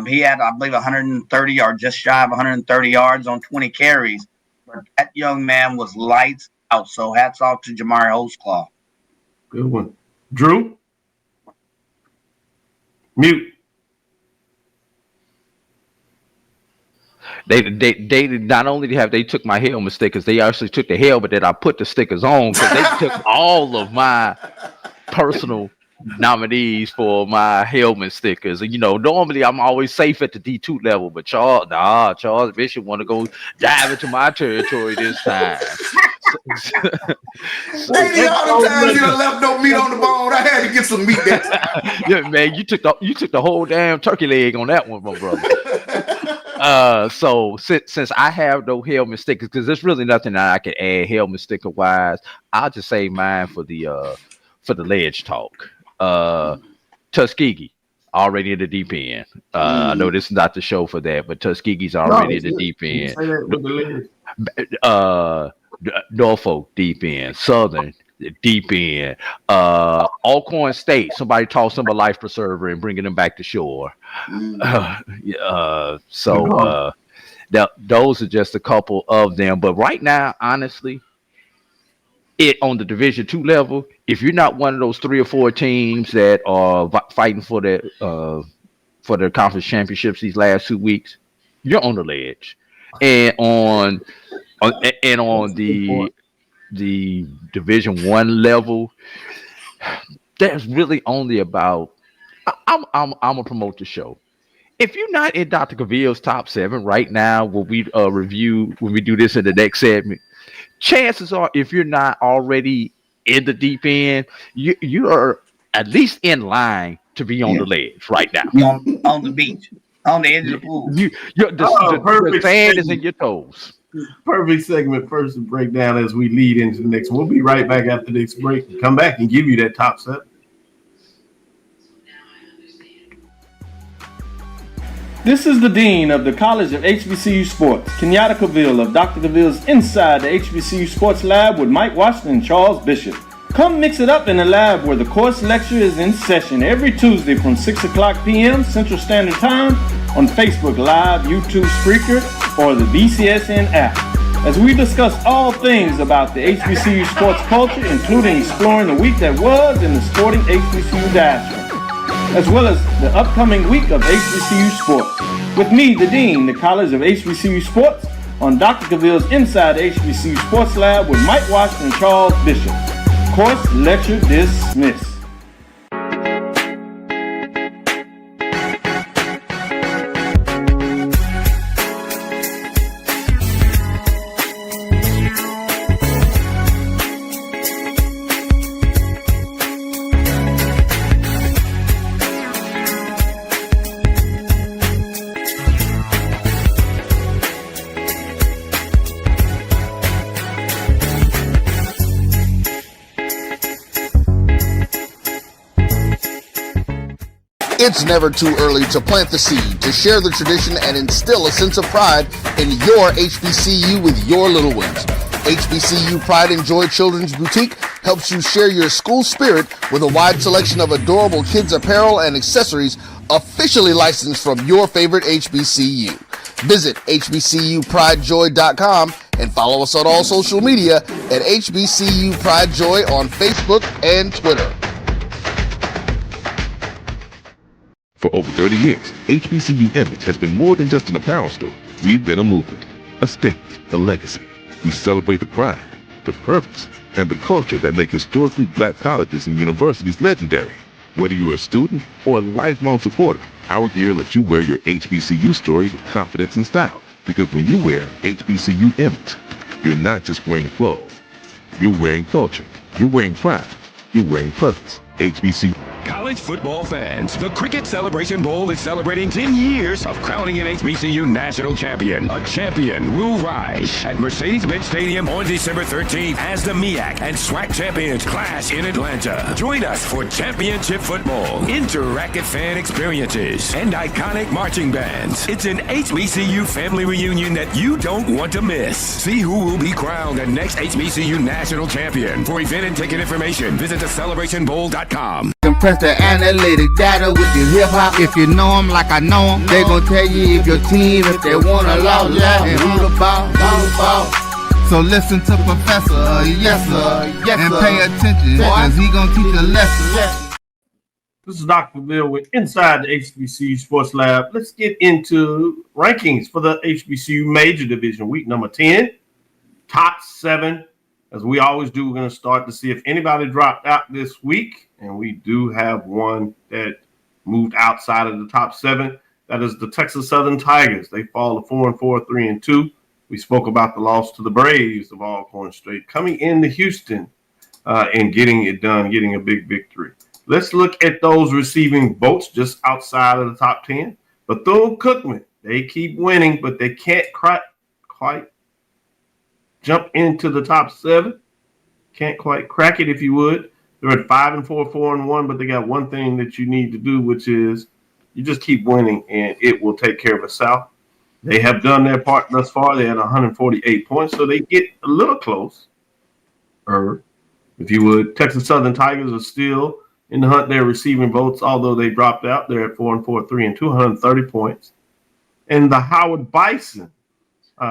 He had, I believe, 130 or just shy of 130 yards on 20 carries. But that young man was lights out. So hats off to Jamari Holtzclaw. Good one. Drew? Mute. They not only have they took my helmet stickers, they actually took the helmet that I put the stickers on, because they took all of my personal nominees for my helmet stickers. And normally I'm always safe at the D2 level, but Charles Bishop want to go dive into my territory this time. Hey, all the times you done left no meat on the bone, I had to get some meat that time. Yeah, man, you took the whole damn turkey leg on that one, my brother. So since I have no helmet stickers, because there's really nothing that I can add helmet sticker wise, I'll just save mine for the ledge talk. Tuskegee, already in the deep end. I know this is not the show for that, but Tuskegee's already in the deep You end. say that with the lyrics. Norfolk deep end, Southern deep end, Alcorn State. Somebody tossed them a life preserver and bringing them back to shore. Those are just a couple of them. But right now, honestly, it on the Division II level, if you're not one of those 3 or 4 teams that are fighting for their conference championships these last 2 weeks, you're on the ledge. And on the Division I level, there's really only about. I'm gonna promote the show. If you're not in Dr. Cavil's top 7 right now, when we do this in the next segment, chances are, if you're not already in the deep end, you are at least in line to be on the ledge right now. On the beach, on the edge of the pool. The sand is in your toes. Perfect segment first to break down as we lead into the next one. We'll be right back after this break and come back and give you that top 7. This is the Dean of the College of HBCU Sports, Kenyatta Cavil of Dr. Cavil's Inside the HBCU Sports Lab with Mike Washington and Charles Bishop. Come mix it up in the lab where the course lecture is in session every Tuesday from 6 o'clock p.m. Central Standard Time on Facebook Live, YouTube Spreaker, or the BCSN app, as we discuss all things about the HBCU sports culture, including exploring the week that was in the sporting HBCU diaspora, as well as the upcoming week of HBCU sports. With me, the Dean, the College of HBCU Sports, on Dr. Cavil's Inside the HBCU Sports Lab with Mike Washington and Charles Bishop. Course lecture dismissed. It's never too early to plant the seed, to share the tradition, and instill a sense of pride in your HBCU with your little ones. HBCU Pride and Joy Children's Boutique helps you share your school spirit with a wide selection of adorable kids apparel and accessories officially licensed from your favorite HBCU. Visit hbcupridejoy.com and follow us on all social media at HBCU Pride Joy on Facebook and Twitter. For over 30 years, HBCU Image has been more than just an apparel store. We've been a movement, a state, a legacy. We celebrate the pride, the purpose, and the culture that make historically black colleges and universities legendary. Whether you're a student or a lifelong supporter, our gear lets you wear your HBCU story with confidence and style. Because when you wear HBCU Image, you're not just wearing clothes. You're wearing culture. You're wearing pride. You're wearing purpose. HBCU. College football fans, the Cricket Celebration Bowl is celebrating 10 years of crowning an HBCU national champion. A champion will rise at Mercedes-Benz Stadium on December 13th as the MEAC and SWAC champions clash in Atlanta. Join us for championship football, interactive fan experiences, and iconic marching bands. It's an HBCU family reunion that you don't want to miss. See who will be crowned the next HBCU national champion. For event and ticket information, visit thecelebrationbowl.com. Compress the analytic data with your hip hop. If you know them like I know them, they gon' tell you if your team, if they wanna lose, and who the ball. So listen to Professor, yes sir, and pay attention, cause he gon' teach a lesson. This is Dr. Bill with Inside the HBCU Sports Lab. Let's get into rankings for the HBCU Major Division, week number 10. Top 7. As we always do, we're going to start to see if anybody dropped out this week. And we do have one that moved outside of the top 7. That is the Texas Southern Tigers. They fall to 4-4, 3-2. We spoke about the loss to the Braves of Alcorn State, coming into Houston and getting it done, getting a big victory. Let's look at those receiving votes just outside of the top 10. Bethune-Cookman, they keep winning, but they can't quite jump into the top 7. Can't quite crack it, if you would. They're at 5-4, 4-1, but they got one thing that you need to do, which is You just keep winning, and it will take care of itself. They have done their part thus far. They had 148 points, so they get a little close. If you would, Texas Southern Tigers are still in the hunt. They're receiving votes, although they dropped out. They're at 4-4, 3-2, 230 points. And the Howard Bison,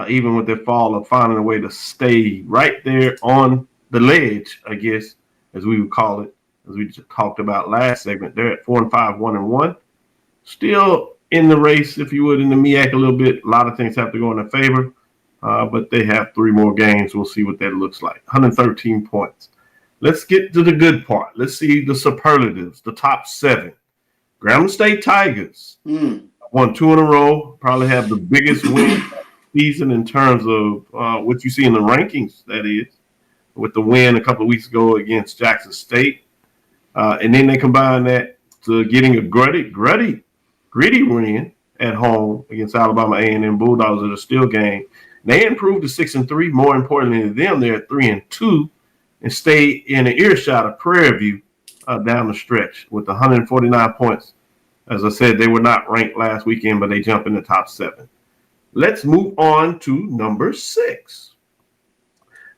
even with their fall, are finding a way to stay right there on the ledge, I guess, as we would call it, as we just talked about last segment. They're at 4-5, 1-1. Still in the race, if you would, in the MEAC a little bit. A lot of things have to go in their favor, but they have 3 more games. We'll see what that looks like. 113 points. Let's get to the good part. Let's see the superlatives, the top 7. Grambling State Tigers won 2 in a row, probably have the biggest win season in terms of what you see in the rankings, that is, with the win a couple of weeks ago against Jackson State. And then they combine that to getting a gritty win at home against Alabama A&M Bulldogs in a steel game. They improved to 6-3. More importantly than them, they're at 3-2 and stay in an earshot of Prairie View down the stretch with 149 points. As I said, they were not ranked last weekend, but they jump in the top 7. Let's move on to number 6.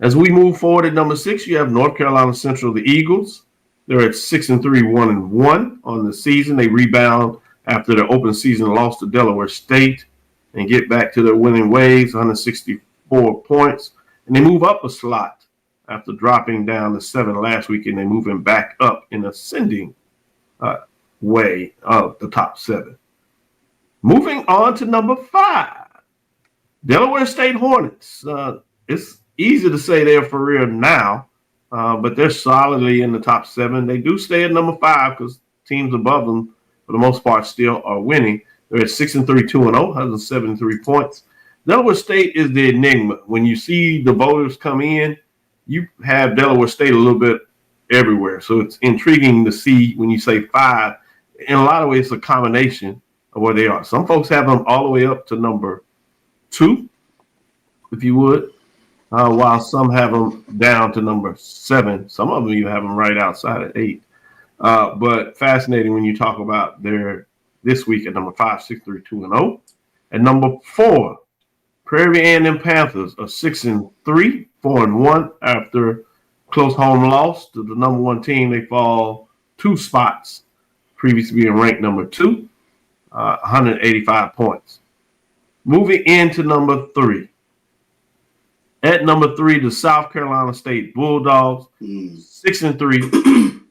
As we move forward at number 6, you have North Carolina Central, the Eagles. They're at 6-3, 1-1 on the season. They rebound after their open season loss to Delaware State and get back to their winning ways, 164 points. And they move up a slot after dropping down to 7 last weekend. They're moving back up in ascending way of the top 7. Moving on to number 5, Delaware State Hornets. It's easy to say they're for real now, but they're solidly in the top 7. They do stay at number 5 because teams above them, for the most part, still are winning. They're at 6-3, 2-0, 173 points. Delaware State is the enigma. When you see the voters come in, you have Delaware State a little bit everywhere. So it's intriguing to see when you say 5. In a lot of ways, it's a combination of where they are. Some folks have them all the way up to number 2, if you would, while some have them down to number 7. Some of them you have them right outside at 8. But fascinating when you talk about their this week at number 5, 6-3, 2-0. At number 4, Prairie A&M Panthers are 6-3, 4-1 after close home loss to the number 1 team. They fall 2 spots, previously being ranked number 2, 185 points. Moving into number 3. At number 3, the South Carolina State Bulldogs, 6-3.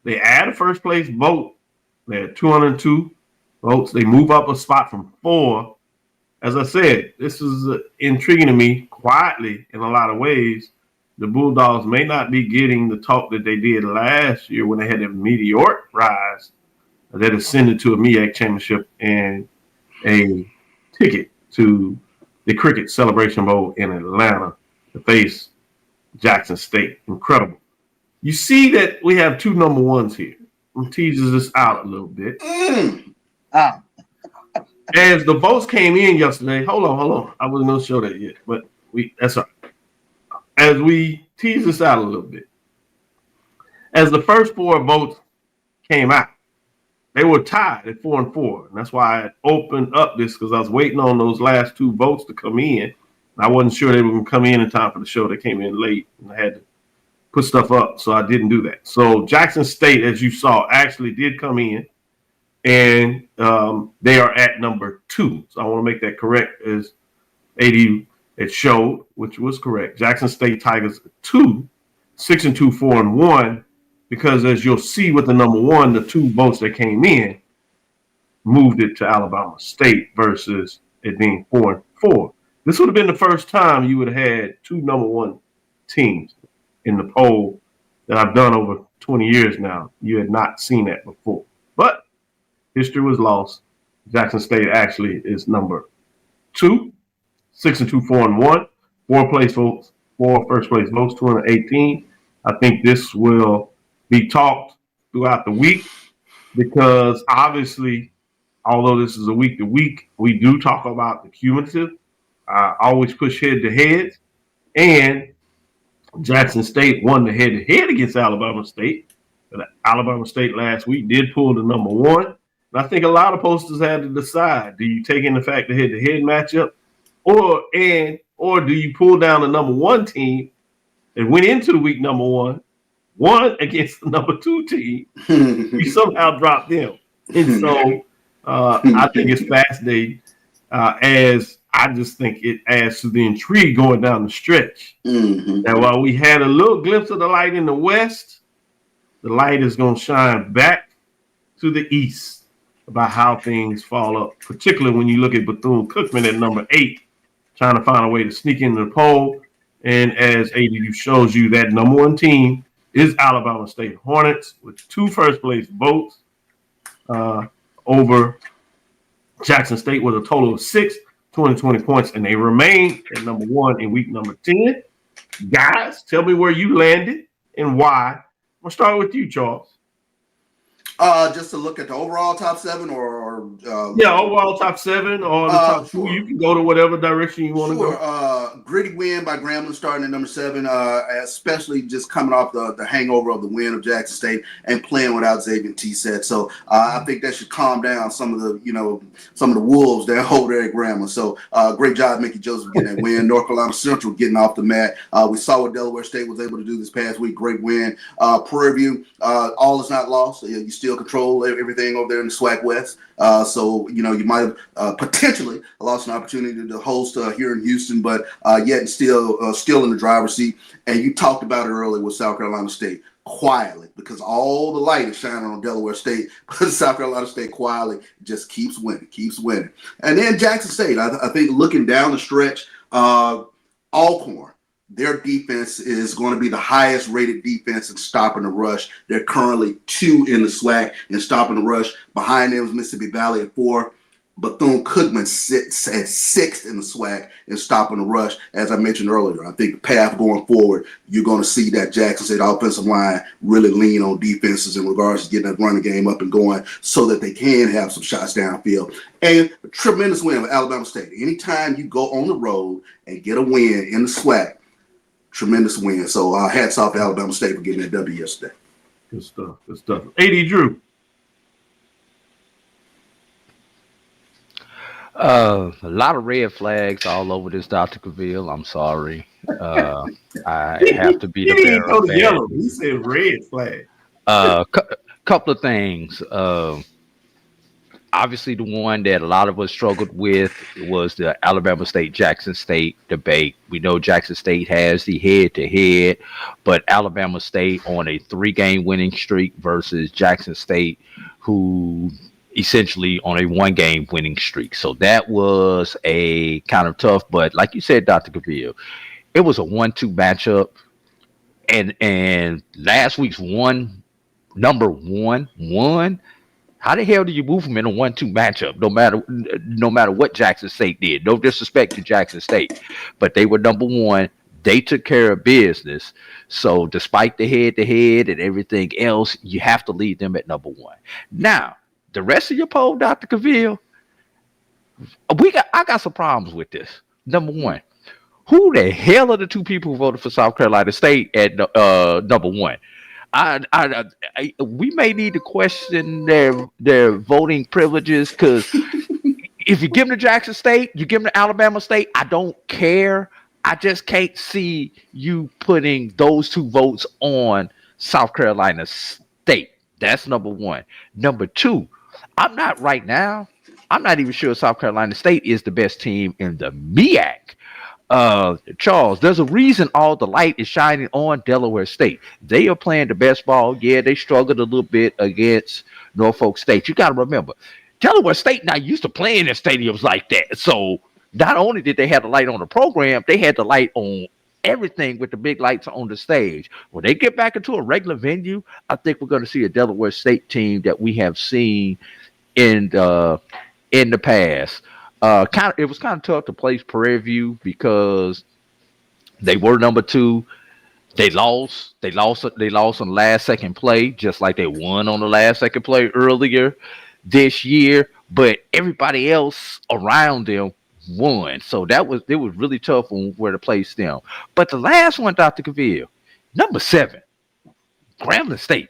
They add a first place vote. They had 202 votes. They move up a spot from 4. As I said, this is intriguing to me quietly in a lot of ways. The Bulldogs may not be getting the talk that they did last year when they had a meteoric rise that ascended to a MEAC championship and a ticket to the Cricket Celebration Bowl in Atlanta to face Jackson State. Incredible. You see that we have 2 number 1s here. I'm teasing this out a little bit. As the votes came in yesterday, hold on. I wasn't going to show that yet, but that's all right. As we tease this out a little bit, as the first 4 votes came out, they were tied at 4-4. And that's why I opened up this, because I was waiting on those last 2 votes to come in. And I wasn't sure they were going to come in time for the show. They came in late, and I had to put stuff up, so I didn't do that. So Jackson State, as you saw, actually did come in, and they are at number 2. So I want to make that correct, as AD it showed, which was correct. Jackson State Tigers 2, 6-2, 4-1, because as you'll see with the number 1, the 2 votes that came in moved it to Alabama State versus it being 4-4. This would have been the first time you would have had 2 number 1 teams in the poll that I've done over 20 years now. You had not seen that before. But history was lost. Jackson State actually is number 2, 6-2, 4-1, 4 place votes, 4 first place votes, 218. I think this will be talked throughout the week because obviously, although this is a week to week, we do talk about the cumulative. I always push head to head, and Jackson State won the head to head against Alabama State. But Alabama State last week did pull the number 1. And I think a lot of posters had to decide: do you take in the fact the head-to-head matchup, or do you pull down the number one team that went into the week number one, won against the number two team? You somehow drop them, and so I think it's fascinating. As I just think it adds to the intrigue going down the stretch. Now, while we had a little glimpse of the light in the west, the light is going to shine back to the east about how things fall up, particularly when you look at Bethune-Cookman at number 8, trying to find a way to sneak into the poll. And as ADU shows you, that number one team is Alabama State Hornets with 2 first-place votes over Jackson State with a total of 6, 20 points, and they remain at number 1 in week number 10. Guys, tell me where you landed and why. We'll start with you, Charles. Just to look at the overall top 7 or overall top 7 or the top 2. Sure. You can go to whatever direction you want to go. Gritty win by Grambling starting at number 7, especially just coming off the hangover of the win of Jackson State and playing without Xavier T-Set. So I think that should calm down some of the wolves that over there at Grambling. So great job, Mickey Joseph, getting that win. North Carolina Central getting off the mat. We saw what Delaware State was able to do this past week. Great win. Prairie, all is not lost. You still control everything over there in the SWAC West. So you might have potentially lost an opportunity to host here in Houston, but yet still in the driver's seat. And you talked about it earlier with South Carolina State, quietly, because all the light is shining on Delaware State, but South Carolina State quietly just keeps winning. And then Jackson State, I think looking down the stretch, Alcorn, their defense is going to be the highest rated defense in stopping the rush. They're currently 2 in the SWAC in stopping the rush. Behind them is Mississippi Valley at 4. Bethune-Cookman sits at 6th in the SWAC in stopping the rush. As I mentioned earlier, I think the path going forward, you're going to see that Jackson State offensive line really lean on defenses in regards to getting that running game up and going so that they can have some shots downfield. And a tremendous win of Alabama State. Anytime you go on the road and get a win in the SWAC, tremendous win. So hats off to Alabama State for getting that W yesterday. Good stuff. AD Drew. A lot of red flags all over this, Dr. Cavil. I'm sorry. I have to be the bearer of bad yellow. He said red flag. Couple of things. Obviously, the one that a lot of us struggled with was the Alabama State-Jackson State debate. We know Jackson State has the head-to-head, but Alabama State on a 3-game winning streak versus Jackson State, who essentially on a 1-game winning streak. So that was a kind of tough, but like you said, Dr. Cavil, it was a 1-2 matchup. And last week's number one won. How the hell do you move them in a 1-2 matchup? No matter what Jackson State did. No disrespect to Jackson State, but they were number 1. They took care of business. So despite the head-to-head and everything else, you have to leave them at number 1. Now, the rest of your poll, Dr. Cavil, I got some problems with this. Number 1, who the hell are the 2 people who voted for South Carolina State at number 1? We may need to question their voting privileges, because if you give them to Jackson State, you give them to Alabama State, I don't care. I just can't see you putting those 2 votes on South Carolina State. That's number 1. Number 2, I'm not even sure South Carolina State is the best team in the MEAC. Charles, there's a reason all the light is shining on Delaware State. They are playing the best ball. Yeah, they struggled a little bit against Norfolk State. You got to remember, Delaware State not used to playing in stadiums like that. So not only did they have the light on the program, they had the light on everything with the big lights on the stage. When they get back into a regular venue, I think we're going to see a Delaware State team that we have seen in the past. It was kind of tough to place Prairie because they were number 2. They lost on the last second play, just like they won on the last second play earlier this year. But everybody else around them won, so it was really tough on where to place them. But the last one, Dr. Cavil, number 7, Grambling State.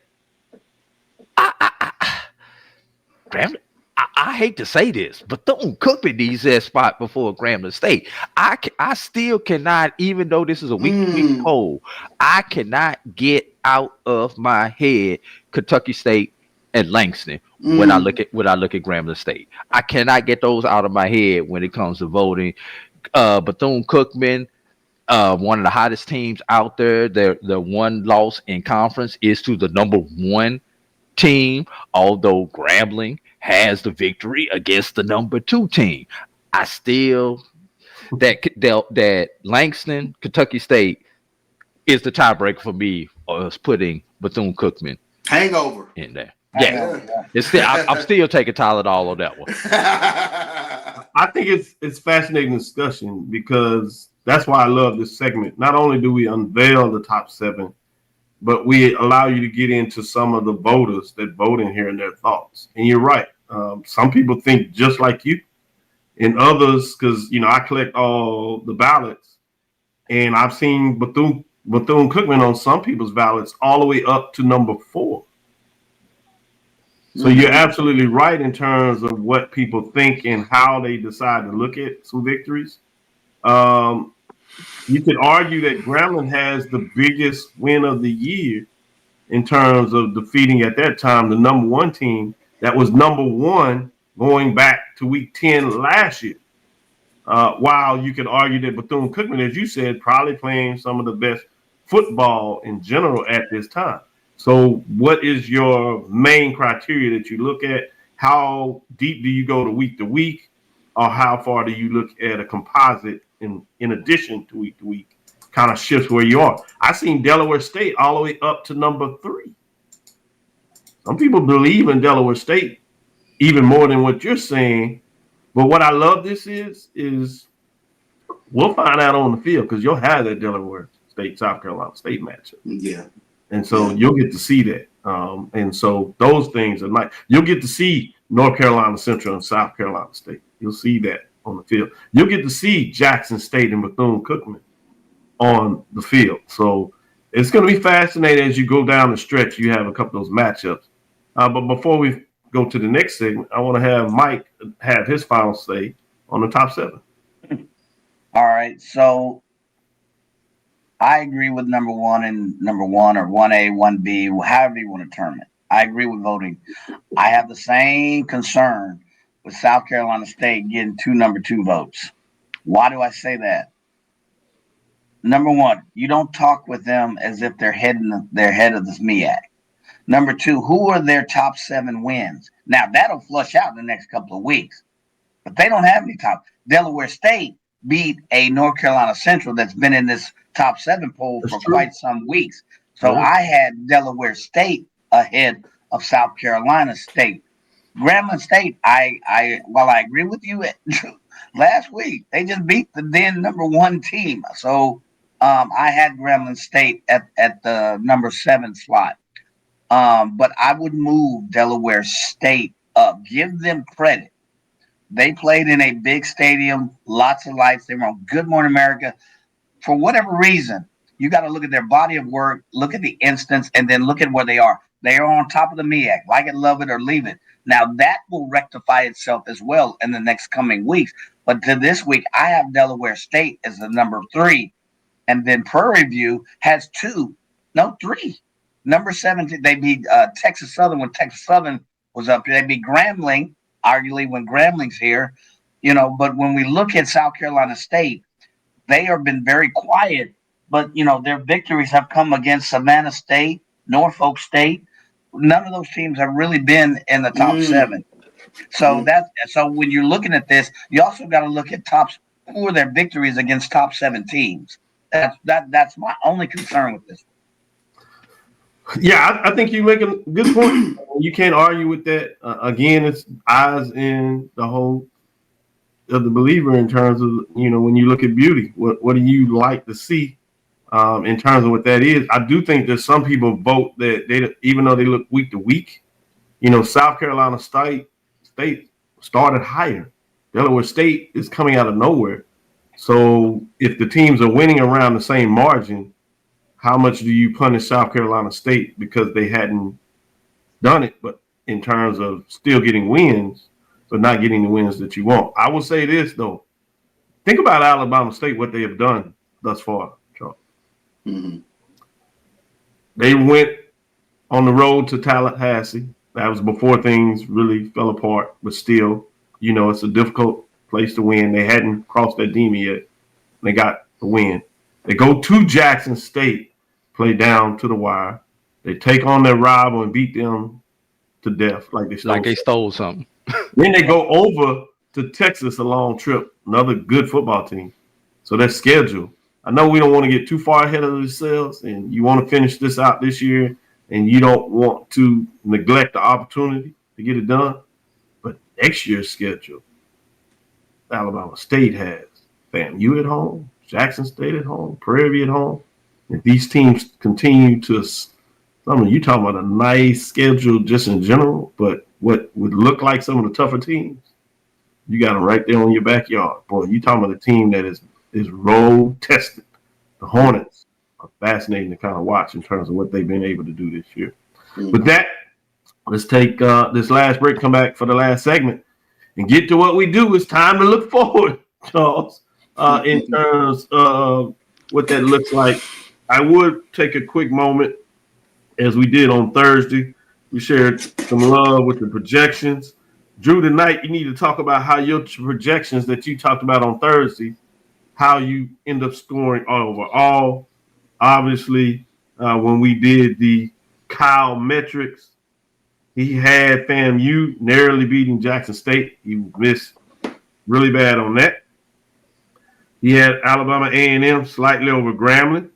I hate to say this, Bethune-Cookman needs that spot before Grambling State. I still cannot, even though this is a week poll, I cannot get out of my head Kentucky State and Langston when I look at Grambling State. I cannot get those out of my head when it comes to voting. Bethune-Cookman, one of the hottest teams out there. The one loss in conference is to the number 1 team, although Grambling has the victory against the number 2 team. I still that Langston, Kentucky State is the tiebreaker for me, of putting Bethune-Cookman hangover in there. Yeah, it's still I'm still taking Tylenol on that one. I think it's fascinating discussion, because that's why I love this segment. Not only do we unveil the top 7, but we allow you to get into some of the voters that vote in here and their thoughts. And you're right. Some people think just like you, and others, because I collect all the ballots, and I've seen Bethune-Cookman on some people's ballots all the way up to number 4. So you're absolutely right in terms of what people think and how they decide to look at some victories. You could argue that Grambling has the biggest win of the year in terms of defeating, at that time, the number 1 team that was number 1 going back to week 10 last year. While you could argue that Bethune-Cookman, as you said, probably playing some of the best football in general at this time. So what is your main criteria that you look at? How deep do you go to week, or how far do you look at a composite in addition to week, kind of shifts where you are? I've seen Delaware State all the way up to number 3. Some people believe in Delaware State even more than what you're saying. But what I love this is we'll find out on the field, because you'll have that Delaware State, South Carolina State matchup. Yeah. And so you'll get to see that. And so those things are nice. You'll get to see North Carolina Central and South Carolina State. You'll see that on the field. You'll get to see Jackson State and Bethune-Cookman on the field. So it's going to be fascinating as you go down the stretch. You have a couple of those matchups. But before we go to the next segment, I want to have Mike have his final say on the top 7. All right. So I agree with number 1 and number 1, or 1A, 1B, however you want to term it. I agree with voting. I have the same concern with South Carolina State getting 2 number 2 votes. Why do I say that? Number 1, you don't talk with them as if they're head of this MEAC. Number 2, who are their top 7 wins? Now, that'll flush out in the next couple of weeks, but they don't have any top. Delaware State beat a North Carolina Central that's been in this top 7 poll for quite some weeks. So I had Delaware State ahead of South Carolina State. Grambling State, while I agree with you, last week they just beat the then number 1 team. So I had Grambling State at the number 7 slot. But I would move Delaware State up. Give them credit. They played in a big stadium, lots of lights. They were on Good Morning America. For whatever reason, you got to look at their body of work, look at the instance, and then look at where they are. They are on top of the MEAC. Like it, love it, or leave it. Now, that will rectify itself as well in the next coming weeks. But to this week, I have Delaware State as the number 3. And then Prairie View has 3. Number 17, they beat Texas Southern when Texas Southern was up here. They beat Grambling, arguably, when Grambling's here. But when we look at South Carolina State, they have been very quiet. But, their victories have come against Savannah State, Norfolk State. None of those teams have really been in the top 7. So so when you're looking at this, you also got to look at who are their victories against top 7 teams. That's my only concern with this. Yeah, I think you make a good point. You can't argue with that. Again, it's eyes in the whole of the believer in terms of, when you look at beauty, what do you like to see in terms of what that is? I do think that some people vote that they, even though they look week to week, South Carolina State started higher. Delaware State is coming out of nowhere. So if the teams are winning around the same margin, how much do you punish South Carolina State because they hadn't done it? But in terms of still getting wins, but not getting the wins that you want. I will say this, though. Think about Alabama State, what they have done thus far, Charles. Mhm. They went on the road to Tallahassee. That was before things really fell apart, but still, it's a difficult place to win. They hadn't crossed that demon yet. They got the win. They go to Jackson State, play down to the wire. They take on their rival and beat them to death like they stole something. Then they go over to Texas, a long trip, another good football team. So their schedule. I know we don't want to get too far ahead of ourselves, and you want to finish this out this year, and you don't want to neglect the opportunity to get it done. But next year's schedule, Alabama State has FAMU at home, Jackson State at home, Prairie at home. If these teams continue to, you're talking about a nice schedule just in general, but what would look like some of the tougher teams, you got them right there on your backyard. Boy, you're talking about a team that is road tested. The Hornets are fascinating to kind of watch in terms of what they've been able to do this year. Mhm. With that, let's take this last break, come back for the last segment, and get to what we do. It's time to look forward, Charles, in terms of what that looks like. I would take a quick moment, as we did on Thursday. We shared some love with the projections. Drew, tonight you need to talk about how your projections that you talked about on Thursday, how you end up scoring overall. Obviously, when we did the Kyle metrics, he had FAMU narrowly beating Jackson State. He missed really bad on that. He had Alabama A&M slightly over Grambling.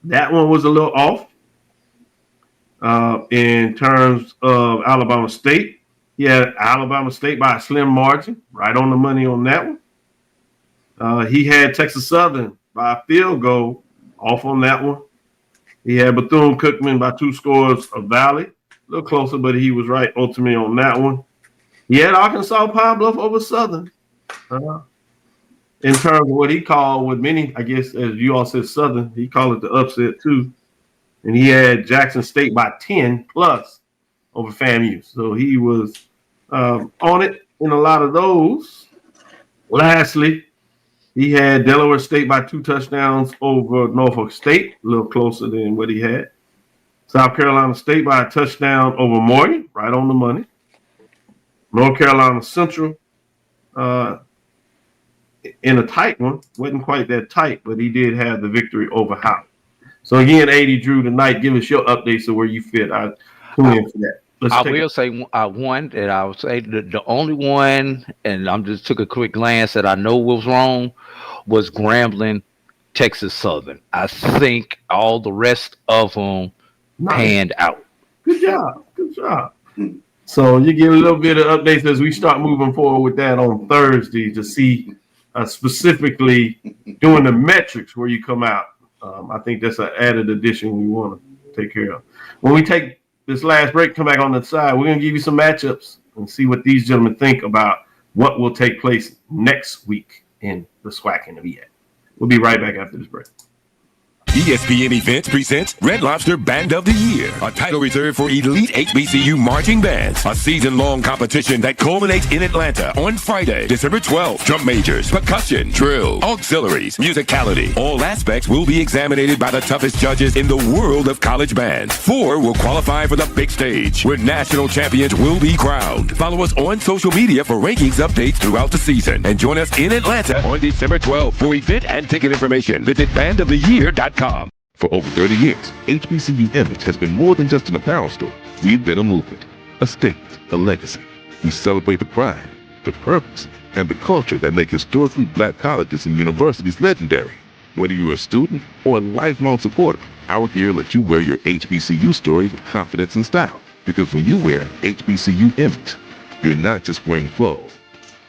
That one was a little off. In terms of Alabama State, he had Alabama State by a slim margin, right on the money on that one. He had Texas Southern by a field goal, off on that one. He had Bethune-Cookman by 2 scores of Valley, a little closer, but he was right ultimately on that one. He had Arkansas Pine Bluff over Southern. In terms of what he called, with many, I guess, as you all said, Southern, he called it the upset too. And he had Jackson State by 10 plus over FAMU. So he was on it in a lot of those. Lastly, he had Delaware State by 2 touchdowns over Norfolk State, a little closer than what he had. South Carolina State by a touchdown over Morgan, right on the money. North Carolina Central in a tight one, wasn't quite that tight, but he did have the victory over Howard. So again, 80 Drew tonight, give us your updates of where you fit. I tune in for that. I will say one that I would say the only one, and I'm just took a quick glance that I know was wrong, was Grambling, Texas Southern. I think all the rest of them panned out. Good job. Good job. So you get a little bit of updates as we start moving forward with that on Thursday to see specifically doing the metrics where you come out. I think that's an added addition we want to take care of. When we take this last break, come back on the side, we're going to give you some matchups and see what these gentlemen think about what will take place next week in the SWAC and the VA. We'll be right back after this break. ESPN Events presents Red Lobster Band of the Year, a title reserved for elite HBCU marching bands. A season-long competition that culminates in Atlanta on Friday, December 12th. Drum majors, percussion, drill, auxiliaries, musicality. All aspects will be examined by the toughest judges in the world of college bands. 4 will qualify for the big stage, where national champions will be crowned. Follow us on social media for rankings updates throughout the season. And join us in Atlanta on December 12th. For event and ticket information, visit bandoftheyear.com. For over 30 years, HBCU Image has been more than just an apparel store. We've been a movement, a statement, a legacy. We celebrate the pride, the purpose, and the culture that make historically black colleges and universities legendary. Whether you're a student or a lifelong supporter, our gear lets you wear your HBCU story with confidence and style. Because when you wear HBCU Image, you're not just wearing clothes.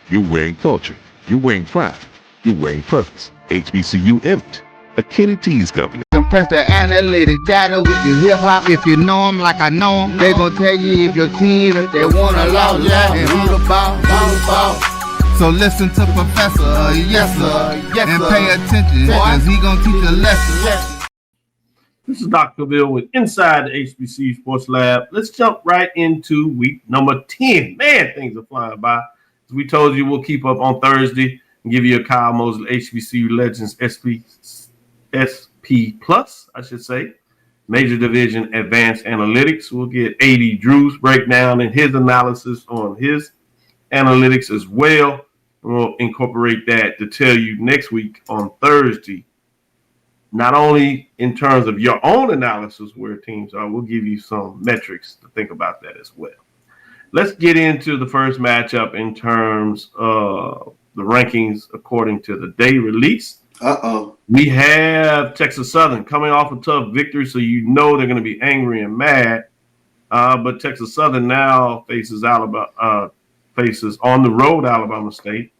You're wearing culture. You're wearing pride. You're wearing purpose. HBCU Image, a Kenny T's company. Compress the analytic data with your hip hop. If you know them like I know them, they gon' tell you if your team, if they wanna lose, and who the ball. So listen to Professor, yes sir, and pay attention, cause he gon' teach a lesson. This is Dr. Cavil with Inside the HBCU Sports Lab. Let's jump right into week number 10. Man, things are flying by. we told you, we'll keep up on Thursday and give you a Kyle Mosley HBCU Legends SP Plus, I should say. Major Division Advanced Analytics. We'll get AD Drew's breakdown and his analysis on his analytics as well. We'll incorporate that to tell you next week on Thursday, not only in terms of your own analysis where teams are, we'll give you some metrics to think about that as well. Let's get into the first matchup in terms of the rankings according to the day release. We have Texas Southern coming off a tough victory, so you know they're going to be angry and mad. But Texas Southern now faces faces on the road Alabama State.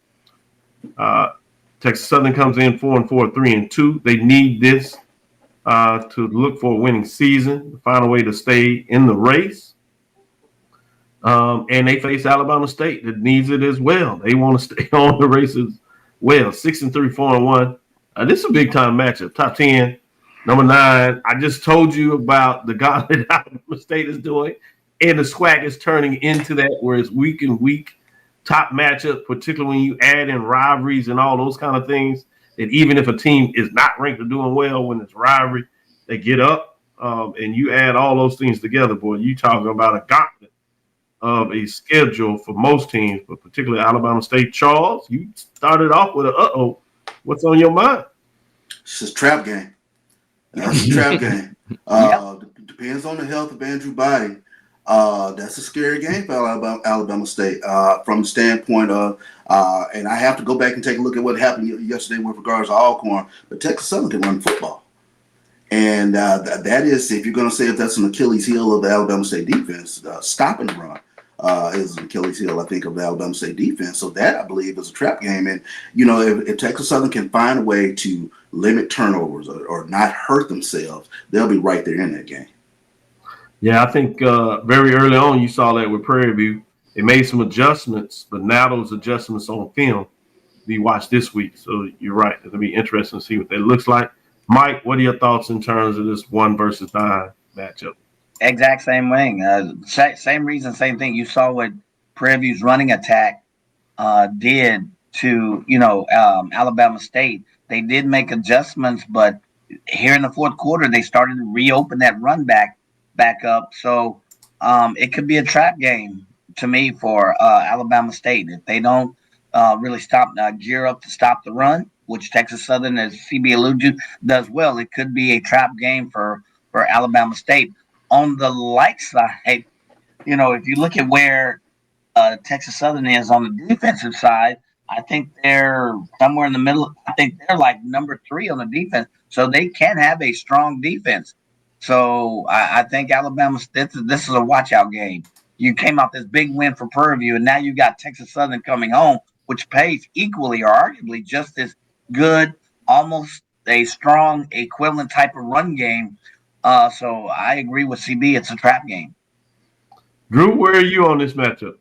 Texas Southern comes in 4-4, 3-2. They need this to look for a winning season, to find a way to stay in the race. And they face Alabama State that needs it as well. They want to stay on the race as well. 6-3, 4-1. This is a big time matchup. Top 10, number 9. I just told you about the gauntlet Alabama State is doing, and the SWAC is turning into that, where it's week and week top matchup, particularly when you add in rivalries and all those kind of things. That even if a team is not ranked or doing well, when it's rivalry, they get up, and you add all those things together, boy, you talking about a gauntlet of a schedule for most teams, but particularly Alabama State. Charles, you started off with a what's on your mind? It's just trap game. That's a trap game. Depends on the health of Andrew Body. That's a scary game for Alabama State from the standpoint of, and I have to go back and take a look at what happened yesterday with regards to Alcorn, but Texas Southern can run football. And that is, if you're going to say if that's an Achilles heel of the Alabama State defense, stopping the run is an Achilles heel, I think, of the Alabama State defense. So that, I believe, is a trap game. And, you know, if Texas Southern can find a way to limit turnovers or not hurt themselves, they'll be right there in that game. Yeah, I think very early on you saw that with Prairie View. They made some adjustments, but now those adjustments on film be watched this week. So you're right. It'll be interesting to see what that looks like. Mike, what are your thoughts in terms of this 1 versus 9 matchup? Exact same thing. Same reason, same thing. You saw what Prairie View's running attack did to, Alabama State. They did make adjustments, but here in the fourth quarter, they started to reopen that run back up. So it could be a trap game to me for Alabama State. If they don't really gear up to stop the run, which Texas Southern, as CB alluded to, does well, it could be a trap game for Alabama State. On the light side, if you look at where Texas Southern is on the defensive side, I think they're somewhere in the middle. I think they're like number 3 on the defense, so they can have a strong defense. So I think Alabama, this is a watch-out game. You came out this big win for Prairie View, and now you got Texas Southern coming home, which pays equally or arguably just as good, almost a strong equivalent type of run game. So I agree with CB. It's a trap game. Drew, where are you on this matchup?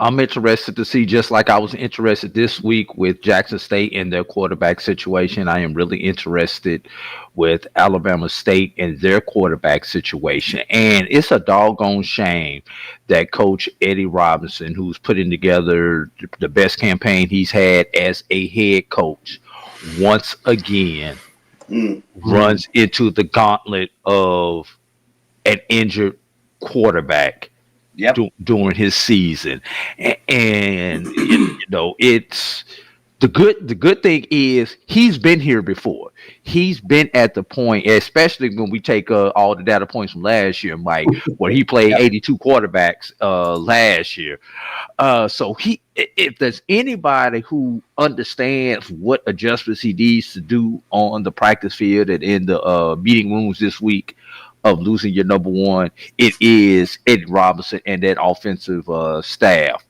I'm interested to see, just like I was interested this week with Jackson State and their quarterback situation. I am really interested with Alabama State and their quarterback situation. And it's a doggone shame that Coach Eddie Robinson, who's putting together the best campaign he's had as a head coach, once again runs into the gauntlet of an injured quarterback during his season. And it's the good thing is he's been here before. He's been at the point, especially when we take all the data points from last year, Mike, where he played 82 quarterbacks last year. So if there's anybody who understands what adjustments he needs to do on the practice field and in the meeting rooms this week of losing your number 1, it is Eddie Robinson and that offensive staff.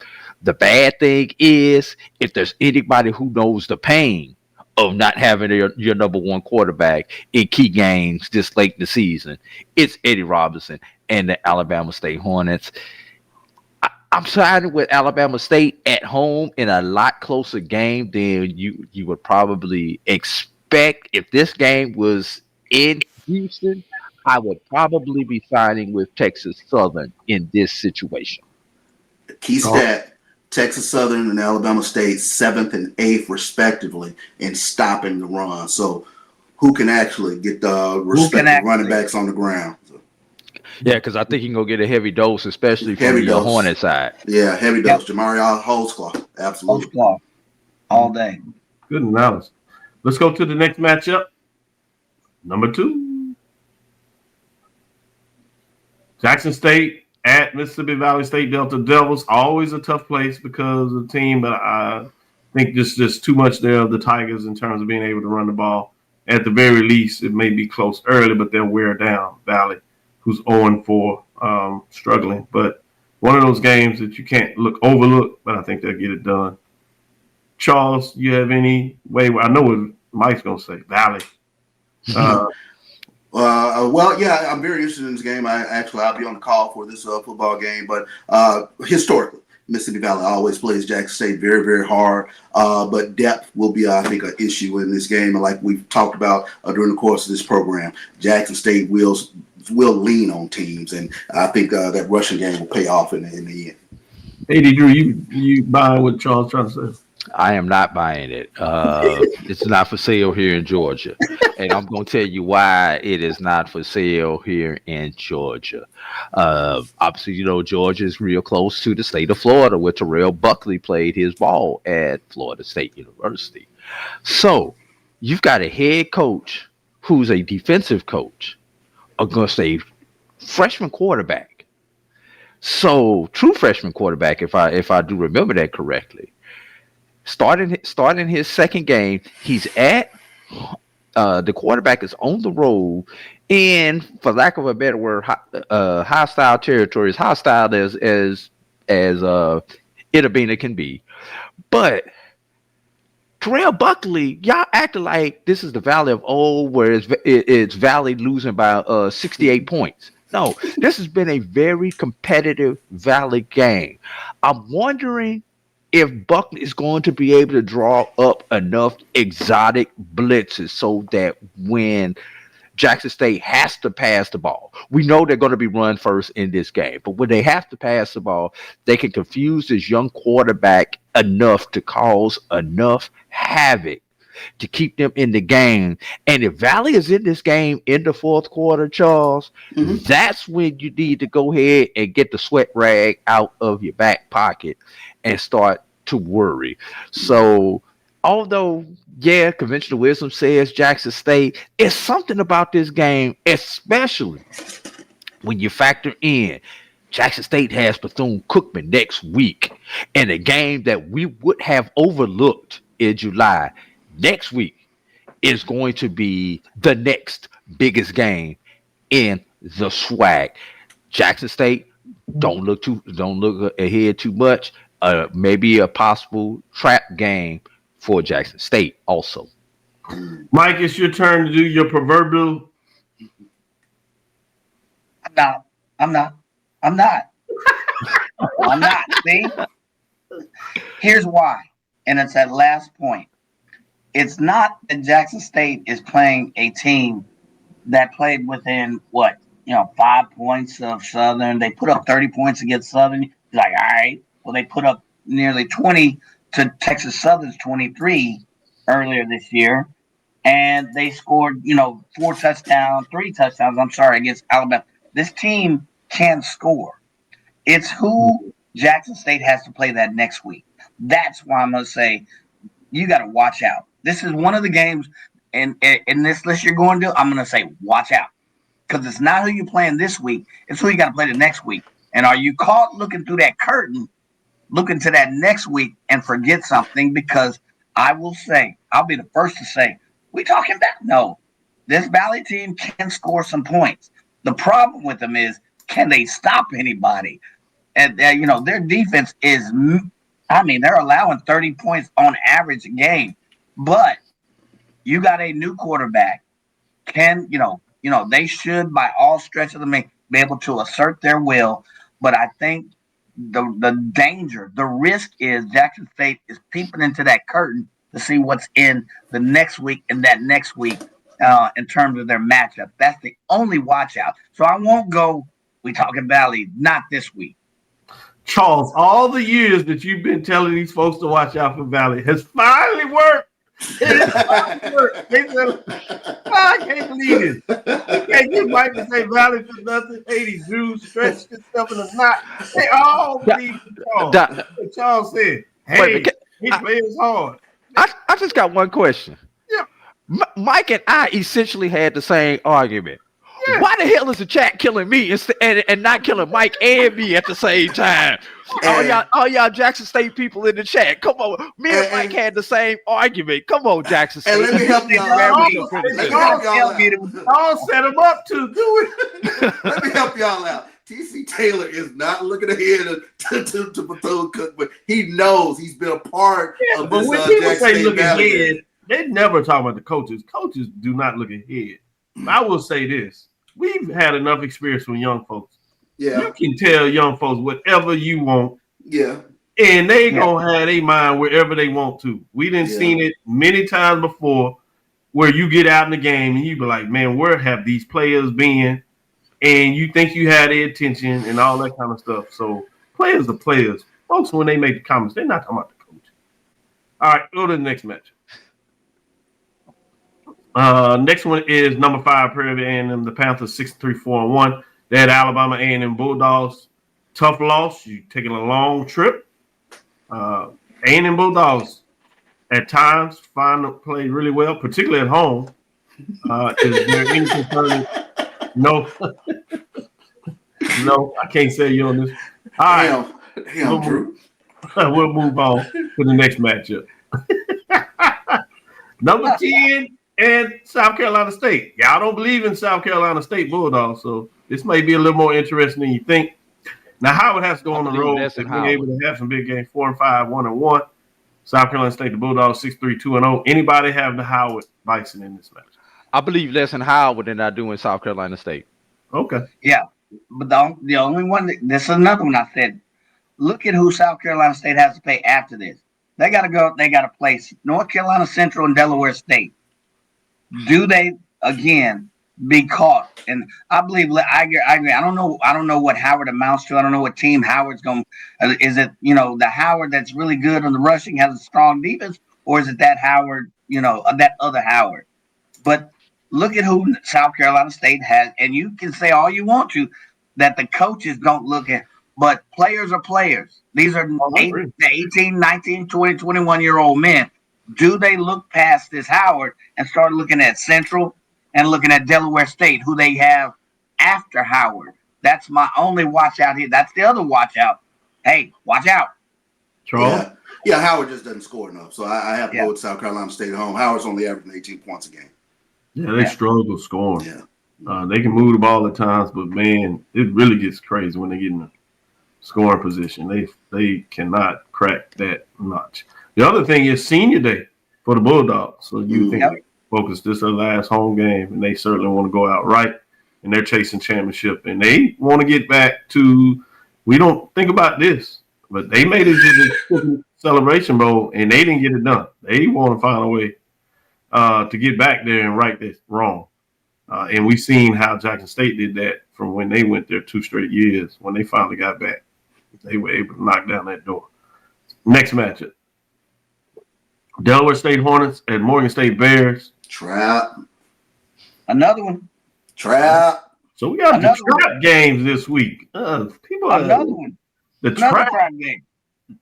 The bad thing is, if there's anybody who knows the pain of not having your number 1 quarterback in key games this late in the season, it's Eddie Robinson and the Alabama State Hornets. I'm siding with Alabama State at home in a lot closer game than you would probably expect. If this game was in Houston, I would probably be siding with Texas Southern in this situation. Key stat, Texas Southern and Alabama State 7th and 8th respectively in stopping the run. So who can actually get the respective running backs on the ground? So, yeah, because I think you can go get a heavy dose, especially from your Hornet side. Yeah, heavy dose. Jamari Holdsclaw. Absolutely. Holdsclaw. All day. Good analysis. Let's go to the next matchup. Number 2. Jackson State at Mississippi Valley State Delta Devils. Always a tough place because of the team, but I think just too much there of the Tigers in terms of being able to run the ball. At the very least, it may be close early, but they'll wear down Valley, who's 0-4, struggling. But one of those games that you can't overlook, but I think they'll get it done. Charles, you have any way? I know what Mike's going to say, Valley. Well, yeah, I'm very interested in this game. I'll be on the call for this football game, but historically, Mississippi Valley always plays Jackson State very, very hard. But depth will be, I think, an issue in this game. And like we've talked about during the course of this program, Jackson State will lean on teams, and I think that rushing game will pay off in the end. Hey, Drew, you buying what Charles trying to say? I am not buying it. It's not for sale here in Georgia. And I'm going to tell you why it is not for sale here in Georgia. Obviously, Georgia is real close to the state of Florida, where Terrell Buckley played his ball at Florida State University. So you've got a head coach who's a defensive coach against a freshman quarterback. So true freshman quarterback, if I do remember that correctly. Starting his second game, he's at the quarterback is on the road in, for lack of a better word, hostile territory, as hostile as Itabena can be. But Terrell Buckley, y'all acting like this is the Valley of old, where it's Valley losing by 68 points. No, this has been a very competitive Valley game. I'm wondering if Buckley is going to be able to draw up enough exotic blitzes so that when Jackson State has to pass the ball, we know they're going to be run first in this game, but when they have to pass the ball, they can confuse this young quarterback enough to cause enough havoc to keep them in the game. And if Valley is in this game in the fourth quarter, Charles, that's when you need to go ahead and get the sweat rag out of your back pocket and start to worry. So although, yeah, conventional wisdom says Jackson State, it's something about this game, especially when you factor in Jackson State has Bethune-Cookman next week, and a game that we would have overlooked in July next week is going to be the next biggest game in the SWAC. Jackson State, don't look ahead too much. Maybe a possible trap game for Jackson State also. Mike, it's your turn to do your proverbial. I'm not. See? Here's why. And it's that last point. It's not that Jackson State is playing a team that played within 5 points of Southern. They put up 30 points against Southern. It's like, all right. Well, they put up nearly 20 to Texas Southern's 23 earlier this year. And they scored, 3 touchdowns, against Alabama. This team can score. It's who Jackson State has to play that next week. That's why I'm going to say you got to watch out. This is one of the games in this list you're going to, I'm going to say watch out. Because it's not who you're playing this week. It's who you got to play the next week. And are you caught looking through that curtain, looking to that next week and forget something? Because I will say, I'll be the first to say, we talking about, no, this Valley team can score some points. The problem with them is, can they stop anybody? And, their defense is, they're allowing 30 points on average a game. But you got a new quarterback. They should, by all stretch of the be able to assert their will. But I think the danger, the risk is Jackson State is peeping into that curtain to see what's in the next week and that next week in terms of their matchup. That's the only watch out. So I won't go, we talking Valley, not this week. Charles, all the years that you've been telling these folks to watch out for Valley has finally worked. It has finally worked. They said, I can't believe it. You can't get Mike to say Valley for nothing. 80 Jews stretched himself in a knot. They all believe in Charles. Charles said, hey, he plays hard. I just got one question. Yeah. Mike and I essentially had the same argument. Yeah. Why the hell is the chat killing me and not killing Mike and me at the same time? All y'all Jackson State people in the chat. Come on. Me and Mike had the same argument. Come on, Jackson State. And let me help y'all out. Y'all set him up to do it. Let me help y'all out. TC Taylor is not looking ahead to Bethune-Cookman. He knows he's been a part of this. But when people say look ahead, they never talk about the coaches. Coaches do not look ahead. I will say this. We've had enough experience with young folks. Yeah. You can tell young folks whatever you want. Yeah. And they gonna have their mind wherever they want to. We done seen it many times before where you get out in the game and you be like, man, where have these players been? And you think you had their attention and all that kind of stuff. So players are players. Folks, when they make the comments, they're not talking about the coach. All right, go to the next match. Next one is number 5, Prairie A&M, the Panthers 6-3-4-1. They had Alabama A&M Bulldogs. Tough loss. You taking a long trip. A&M Bulldogs at times find to play really well, particularly at home. Is there any concern? No. No, I can't say you on this. All right. We'll move on to the next matchup. Number 10 and South Carolina State. Y'all don't believe in South Carolina State Bulldogs, so this may be a little more interesting than you think. Now, Howard has to go on the road. They've been able to have some big games, 4-5, 1-1. South Carolina State, the Bulldogs, 6-3-2-0. Anybody have the Howard Bison in this match? I believe less in Howard than I do in South Carolina State. Okay. Yeah, but the only one, this is another one I said, look at who South Carolina State has to play after this. They got to play North Carolina Central and Delaware State. Do they, again, be caught? And I believe, I agree. I don't know what Howard amounts to. I don't know what team Howard's going to, is it, the Howard that's really good on the rushing, has a strong defense, or is it that Howard, that other Howard? But look at who South Carolina State has, and you can say all you want to that the coaches don't look at, but players are players. These are 18, 19, 20, 21-year-old men. Do they look past this Howard and start looking at Central and looking at Delaware State, who they have after Howard? That's my only watch out here. That's the other watch out. Hey, watch out. Charles? Yeah, Howard just doesn't score enough, so I have to go with South Carolina State at home. Howard's only averaging 18 points a game. Yeah, they struggle scoring. Yeah. They can move the ball at times, but man, it really gets crazy when they get in the scoring position. They cannot crack that notch. The other thing is senior day for the Bulldogs. So you think they focus, this is their last home game, and they certainly want to go out right, and they're chasing championship, and they want to get back to. We don't think about this, but they made it to the Celebration Bowl, and they didn't get it done. They want to find a way to get back there and right this wrong. And we've seen how Jackson State did that from when they went there 2 straight years. When they finally got back, they were able to knock down that door. Next matchup. Delaware State Hornets at Morgan State Bears. Trap. Another one. Trap. So we got the trap games this week. People another one. The trap game.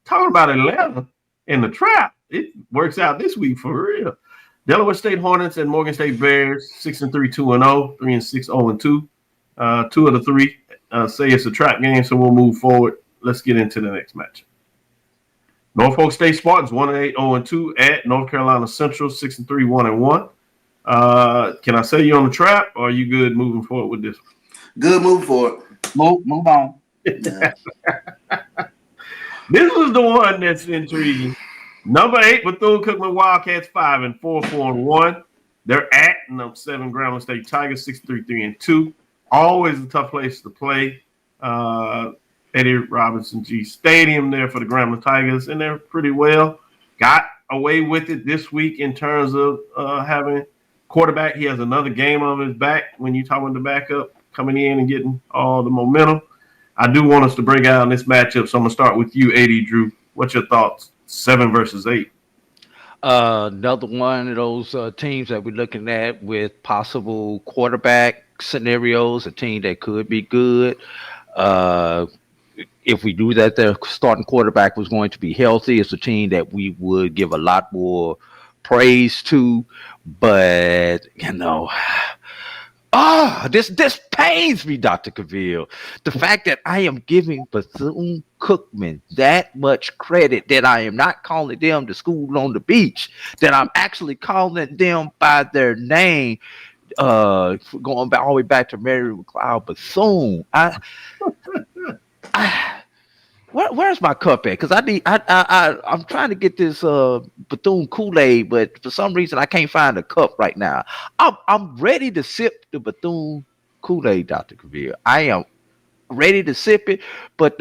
Talking about Atlanta and the trap. It works out this week for real. Delaware State Hornets and Morgan State Bears, 6-3, 2-0, 3-6, 0-2. 2 of the 3 say it's a trap game, so we'll move forward. Let's get into the next match. Norfolk State Spartans, 1-8, 0-2 at North Carolina Central, 6-3, 1-1. Can I say you on the trap, or are you good moving forward with this one? Good move forward. Move on. Yeah. This was the one that's intriguing. Number 8, Bethune-Cookman Wildcats, 5-4, 4-1. They're at number 7, Grambling State Tigers, 6-3, 3-2. Always a tough place to play. Eddie Robinson G Stadium there for the Grambling Tigers, and they're pretty well. Got away with it this week in terms of having quarterback. He has another game on his back when you talk about the backup coming in and getting all the momentum. I do want us to break down this matchup, so I'm gonna start with you, AD Drew. What's your thoughts? 7 versus 8. Another one of those teams that we're looking at with possible quarterback scenarios, a team that could be good. If we knew that their starting quarterback was going to be healthy, it's a team that we would give a lot more praise to. But this pains me, Dr. Cavil. The fact that I am giving Bethune-Cookman that much credit, that I am not calling them the school on the beach, that I'm actually calling them by their name, going back all the way back to Mary McLeod Bethune. Where's my cup at? Because I'm trying to get this Bethune Kool-Aid, but for some reason I can't find a cup right now. I'm ready to sip the Bethune Kool-Aid, Dr. Cavil. I am ready to sip it, but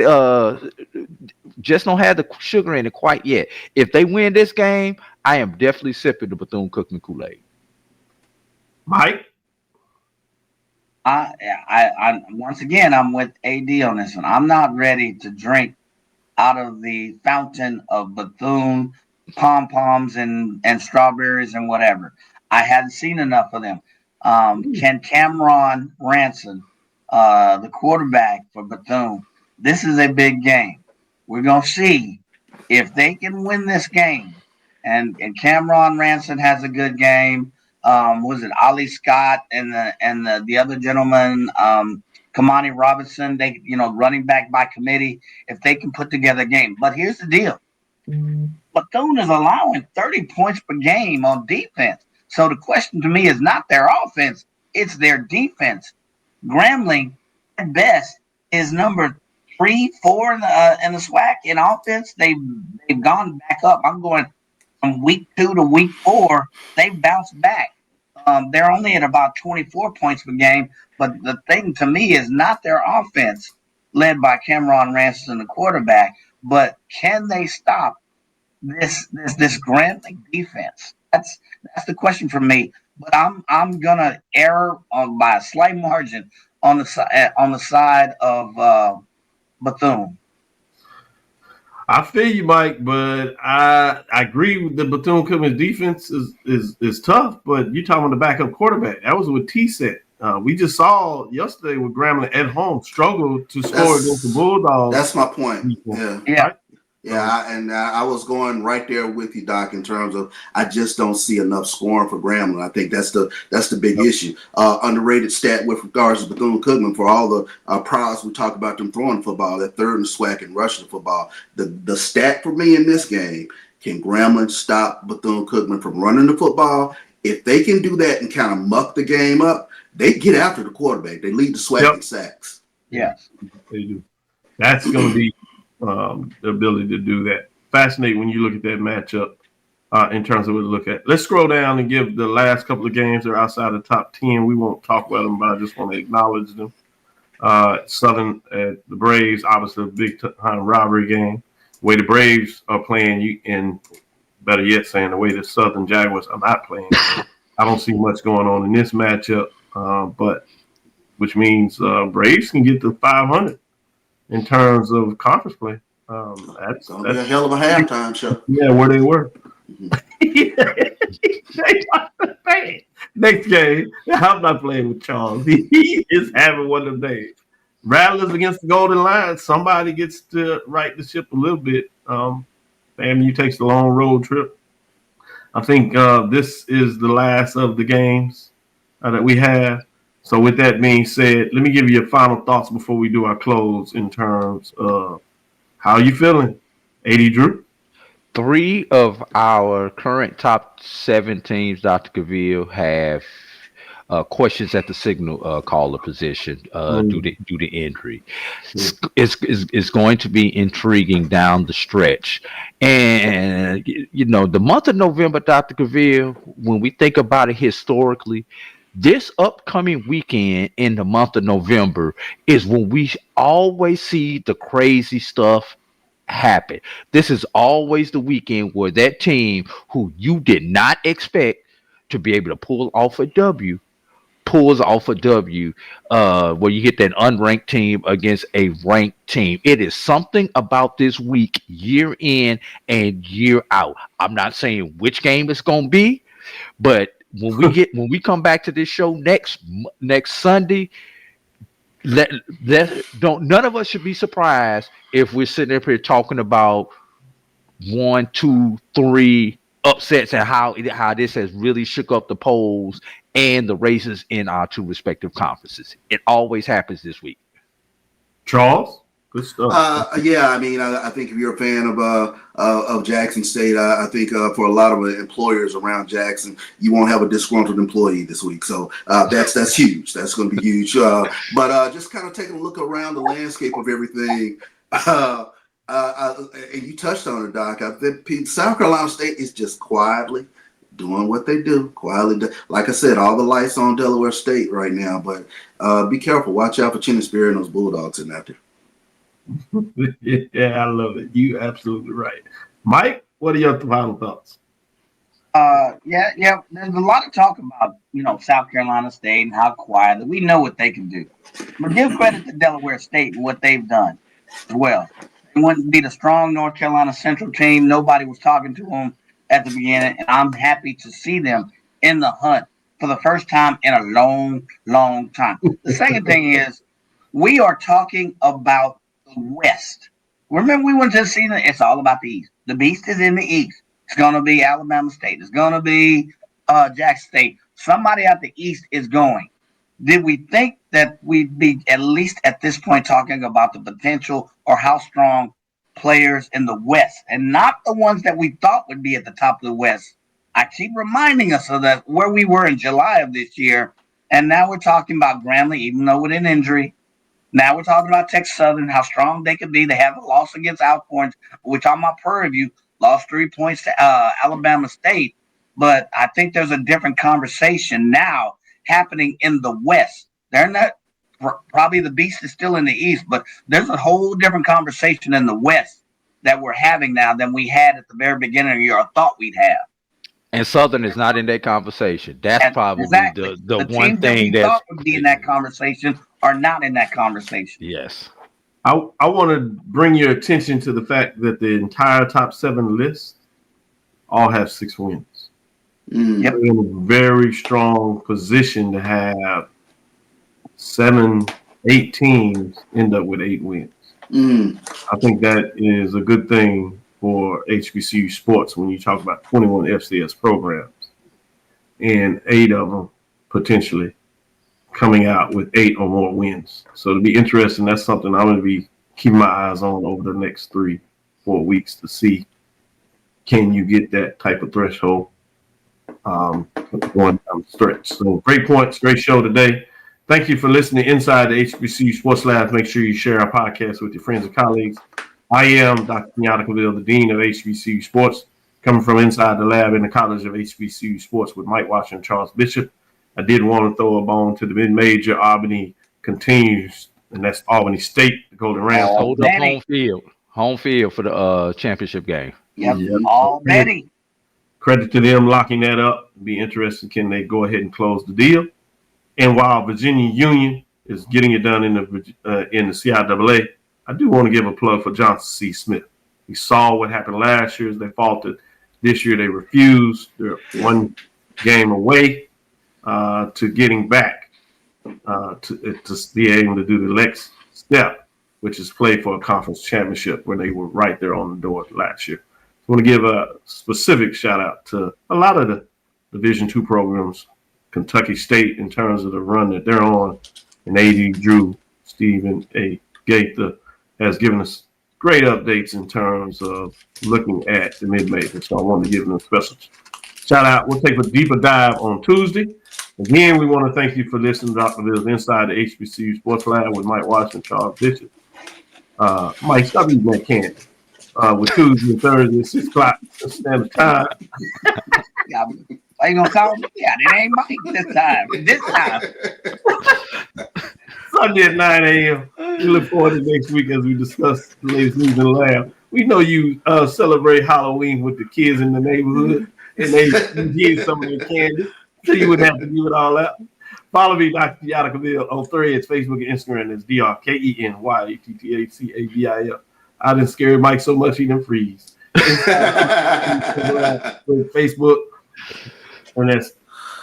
just don't have the sugar in it quite yet. If they win this game, I am definitely sipping the Bethune-Cookman Kool-Aid. Mike? I once again, I'm with AD on this one. I'm not ready to drink out of the fountain of Bethune pom-poms and strawberries and whatever. I hadn't seen enough of them. Can Cameron Ransom, the quarterback for Bethune, this is a big game. We're going to see if they can win this game. And Cameron Ransom has a good game. Was it Ali Scott and the other gentleman, Kamani Robinson? They running back by committee. If they can put together a game, but here's the deal: Bethune is allowing 30 points per game on defense. So the question to me is not their offense; it's their defense. Grambling, at best, is number 3, 4 in the SWAC in offense. They've gone back up. I'm going from week 2 to week 4. They've bounced back. They're only at about 24 points per game, but the thing to me is not their offense, led by Cameron Ransom, the quarterback, but can they stop this Grambling defense? That's the question for me. But I'm gonna err by a slight margin on the side of Bethune. I feel you, Mike, but I agree with the Bethune-Cookman's defense is tough, but you're talking about the backup quarterback. That was with T-Set. We just saw yesterday with Grambling at home struggle to score against the Bulldogs. That's my point. Yeah. Right? I was going right there with you, Doc, in terms of I just don't see enough scoring for Grambling. I think that's the big issue. Underrated stat with regards to Bethune-Cookman for all the prowess we talk about them throwing football, they're third in the SWAC and rushing football. The stat for me in this game, can Grambling stop Bethune-Cookman from running the football? If they can do that and kind of muck the game up, they get after the quarterback. They lead the SWAC in sacks. Yes, they do. That's going to be the ability to do that. Fascinating when you look at that matchup in terms of what to look at. Let's scroll down and give the last couple of games that are outside the top 10. We won't talk about them, but I just want to acknowledge them. Southern the Braves, obviously a big time rivalry game. The way the Braves are playing, and better yet, saying the way the Southern Jaguars are not playing. I don't see much going on in this matchup, but which means Braves can get to 500 in terms of conference play. That's a hell of a halftime show. Yeah, where they were. Next game, I'm not playing with Charles. He is having one of them days. Rattlers against the Golden Lions. Somebody gets to right the ship a little bit. FAMU takes the long road trip. I think this is the last of the games that we have. So with that being said, let me give you your final thoughts before we do our close in terms of how you feeling, AD Drew? 3 of our current top 7 teams, Dr. Cavil, have questions at the signal caller position due to injury. It's going to be intriguing down the stretch. And, the month of November, Dr. Cavil, when we think about it historically, this upcoming weekend in the month of November is when we always see the crazy stuff happen. This is always the weekend where that team who you did not expect to be able to pull off a W pulls off a W, where you get that unranked team against a ranked team. It is something about this week, year in and year out. I'm not saying which game it's going to be, but when we come back to this show next Sunday, none of us should be surprised if we're sitting up here talking about 1, 2, 3 upsets and how this has really shook up the polls and the races in our two respective conferences. It always happens this week. Charles, good stuff. Yeah, I mean, I think if you're a fan of Jackson State, I think for a lot of employers around Jackson, you won't have a disgruntled employee this week. So that's huge. That's going to be huge. But just kind of taking a look around the landscape of everything. And you touched on it, Doc. I think South Carolina State is just quietly doing what they do. Like I said, all the lights on Delaware State right now. But be careful. Watch out for Chinny Spear and those Bulldogs in out there. Yeah, I love it. You absolutely right. Mike, what are your final thoughts? Yeah. There's a lot of talk about, South Carolina State and how quiet. We know what they can do. But give credit to Delaware State and what they've done as well. They wouldn't be the strong North Carolina Central team. Nobody was talking to them at the beginning, and I'm happy to see them in the hunt for the first time in a long, long time. The second thing is we are talking about the West. Remember, we went to the season, it's all about the East. The Beast is in the East. It's going to be Alabama State. It's going to be Jackson State. Somebody out the East is going. Did we think that we'd be at least at this point talking about the potential or how strong players in the West and not the ones that we thought would be at the top of the West? I keep reminding us of that where we were in July of this year. And now we're talking about Grambling, even though with an injury. Now we're talking about Texas Southern, how strong they could be. They have a loss against Alcorn. We're talking about Prairie View, lost 3 points to Alabama State. But I think there's a different conversation now happening in the West. They're not probably the Beast is still in the East, but there's a whole different conversation in the West that we're having now than we had at the very beginning of the year or thought we'd have. And Southern is not in that conversation. That's probably exactly. the one teams thing that we that thought would be in that conversation are not in that conversation. Yes. I want to bring your attention to the fact that the entire top 7 list all have 6 wins. Yep. They're in a very strong position to have 7, 8 teams end up with 8 wins. I think that is a good thing for HBCU sports when you talk about 21 FCS programs and 8 of them potentially coming out with 8 or more wins. So to be interesting, that's something I'm going to be keeping my eyes on over the next 3-4 weeks to see, can you get that type of threshold going down the stretch. So great points, great show today. Thank you for listening to Inside the HBCU Sports Lab. Make sure you share our podcast with your friends and colleagues. I am Dr. Kenyatta, the Dean of HBCU Sports, coming from inside the lab in the College of HBCU Sports with Mike Washington and Charles Bishop. I did want to throw a bone to the Mid Major. Albany continues, and that's Albany State, the Golden Rams. Hold up home field for the championship game. Yep. Already. Credit to them locking that up. Be interested, can they go ahead and close the deal? And while Virginia Union is getting it done in the CIAA, I do want to give a plug for Johnson C. Smith. We saw what happened last year as they faltered. This year they refused. They're 1 game away to getting back to be able to do the next step, which is play for a conference championship where they were right there on the door last year. I want to give a specific shout out to a lot of the Division II programs, Kentucky State in terms of the run that they're on, and AD Drew, Stephen A. Gaither has given us great updates in terms of looking at the Mid Major. So I want to give them a special shout out. We'll take a deeper dive on Tuesday. Again, we want to thank you for listening to Dr. Bill's Inside the HBCU Sports Lab with Mike Washington, Charles Bishop. Mike, stop eating that candy. With Tuesday and Thursday at 6 o'clock standard time. Yeah, are you gonna call me? Yeah, it ain't Mike this time. This time. Sunday at 9 a.m. We look forward to next week as we discuss the latest news in the lab. We know you celebrate Halloween with the kids in the neighborhood, and they give some of your candy, so you wouldn't have to give it all out. Follow me, Dr. Kenyatta Cavil, on Threads, Facebook, and Instagram. It's DrKenyattavil. I done scared Mike so much he done freeze. Facebook, and that's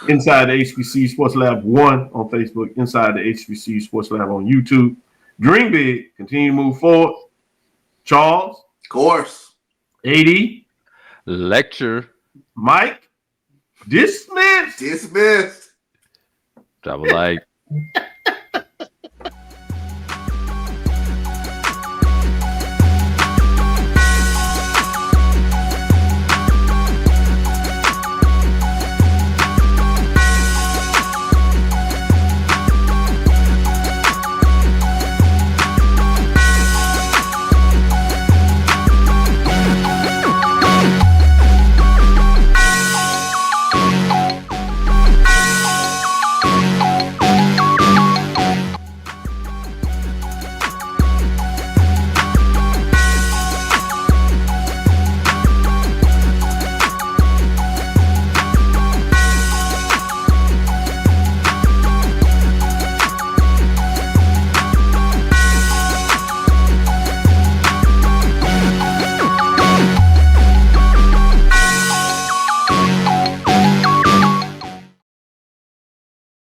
Inside the HBCU Sports Lab 1 on Facebook, Inside the HBCU Sports Lab on YouTube. Dream big, continue to move forward. Charles, Of course. AD, Lecture. Mike, dismissed. Dismissed. Travel like.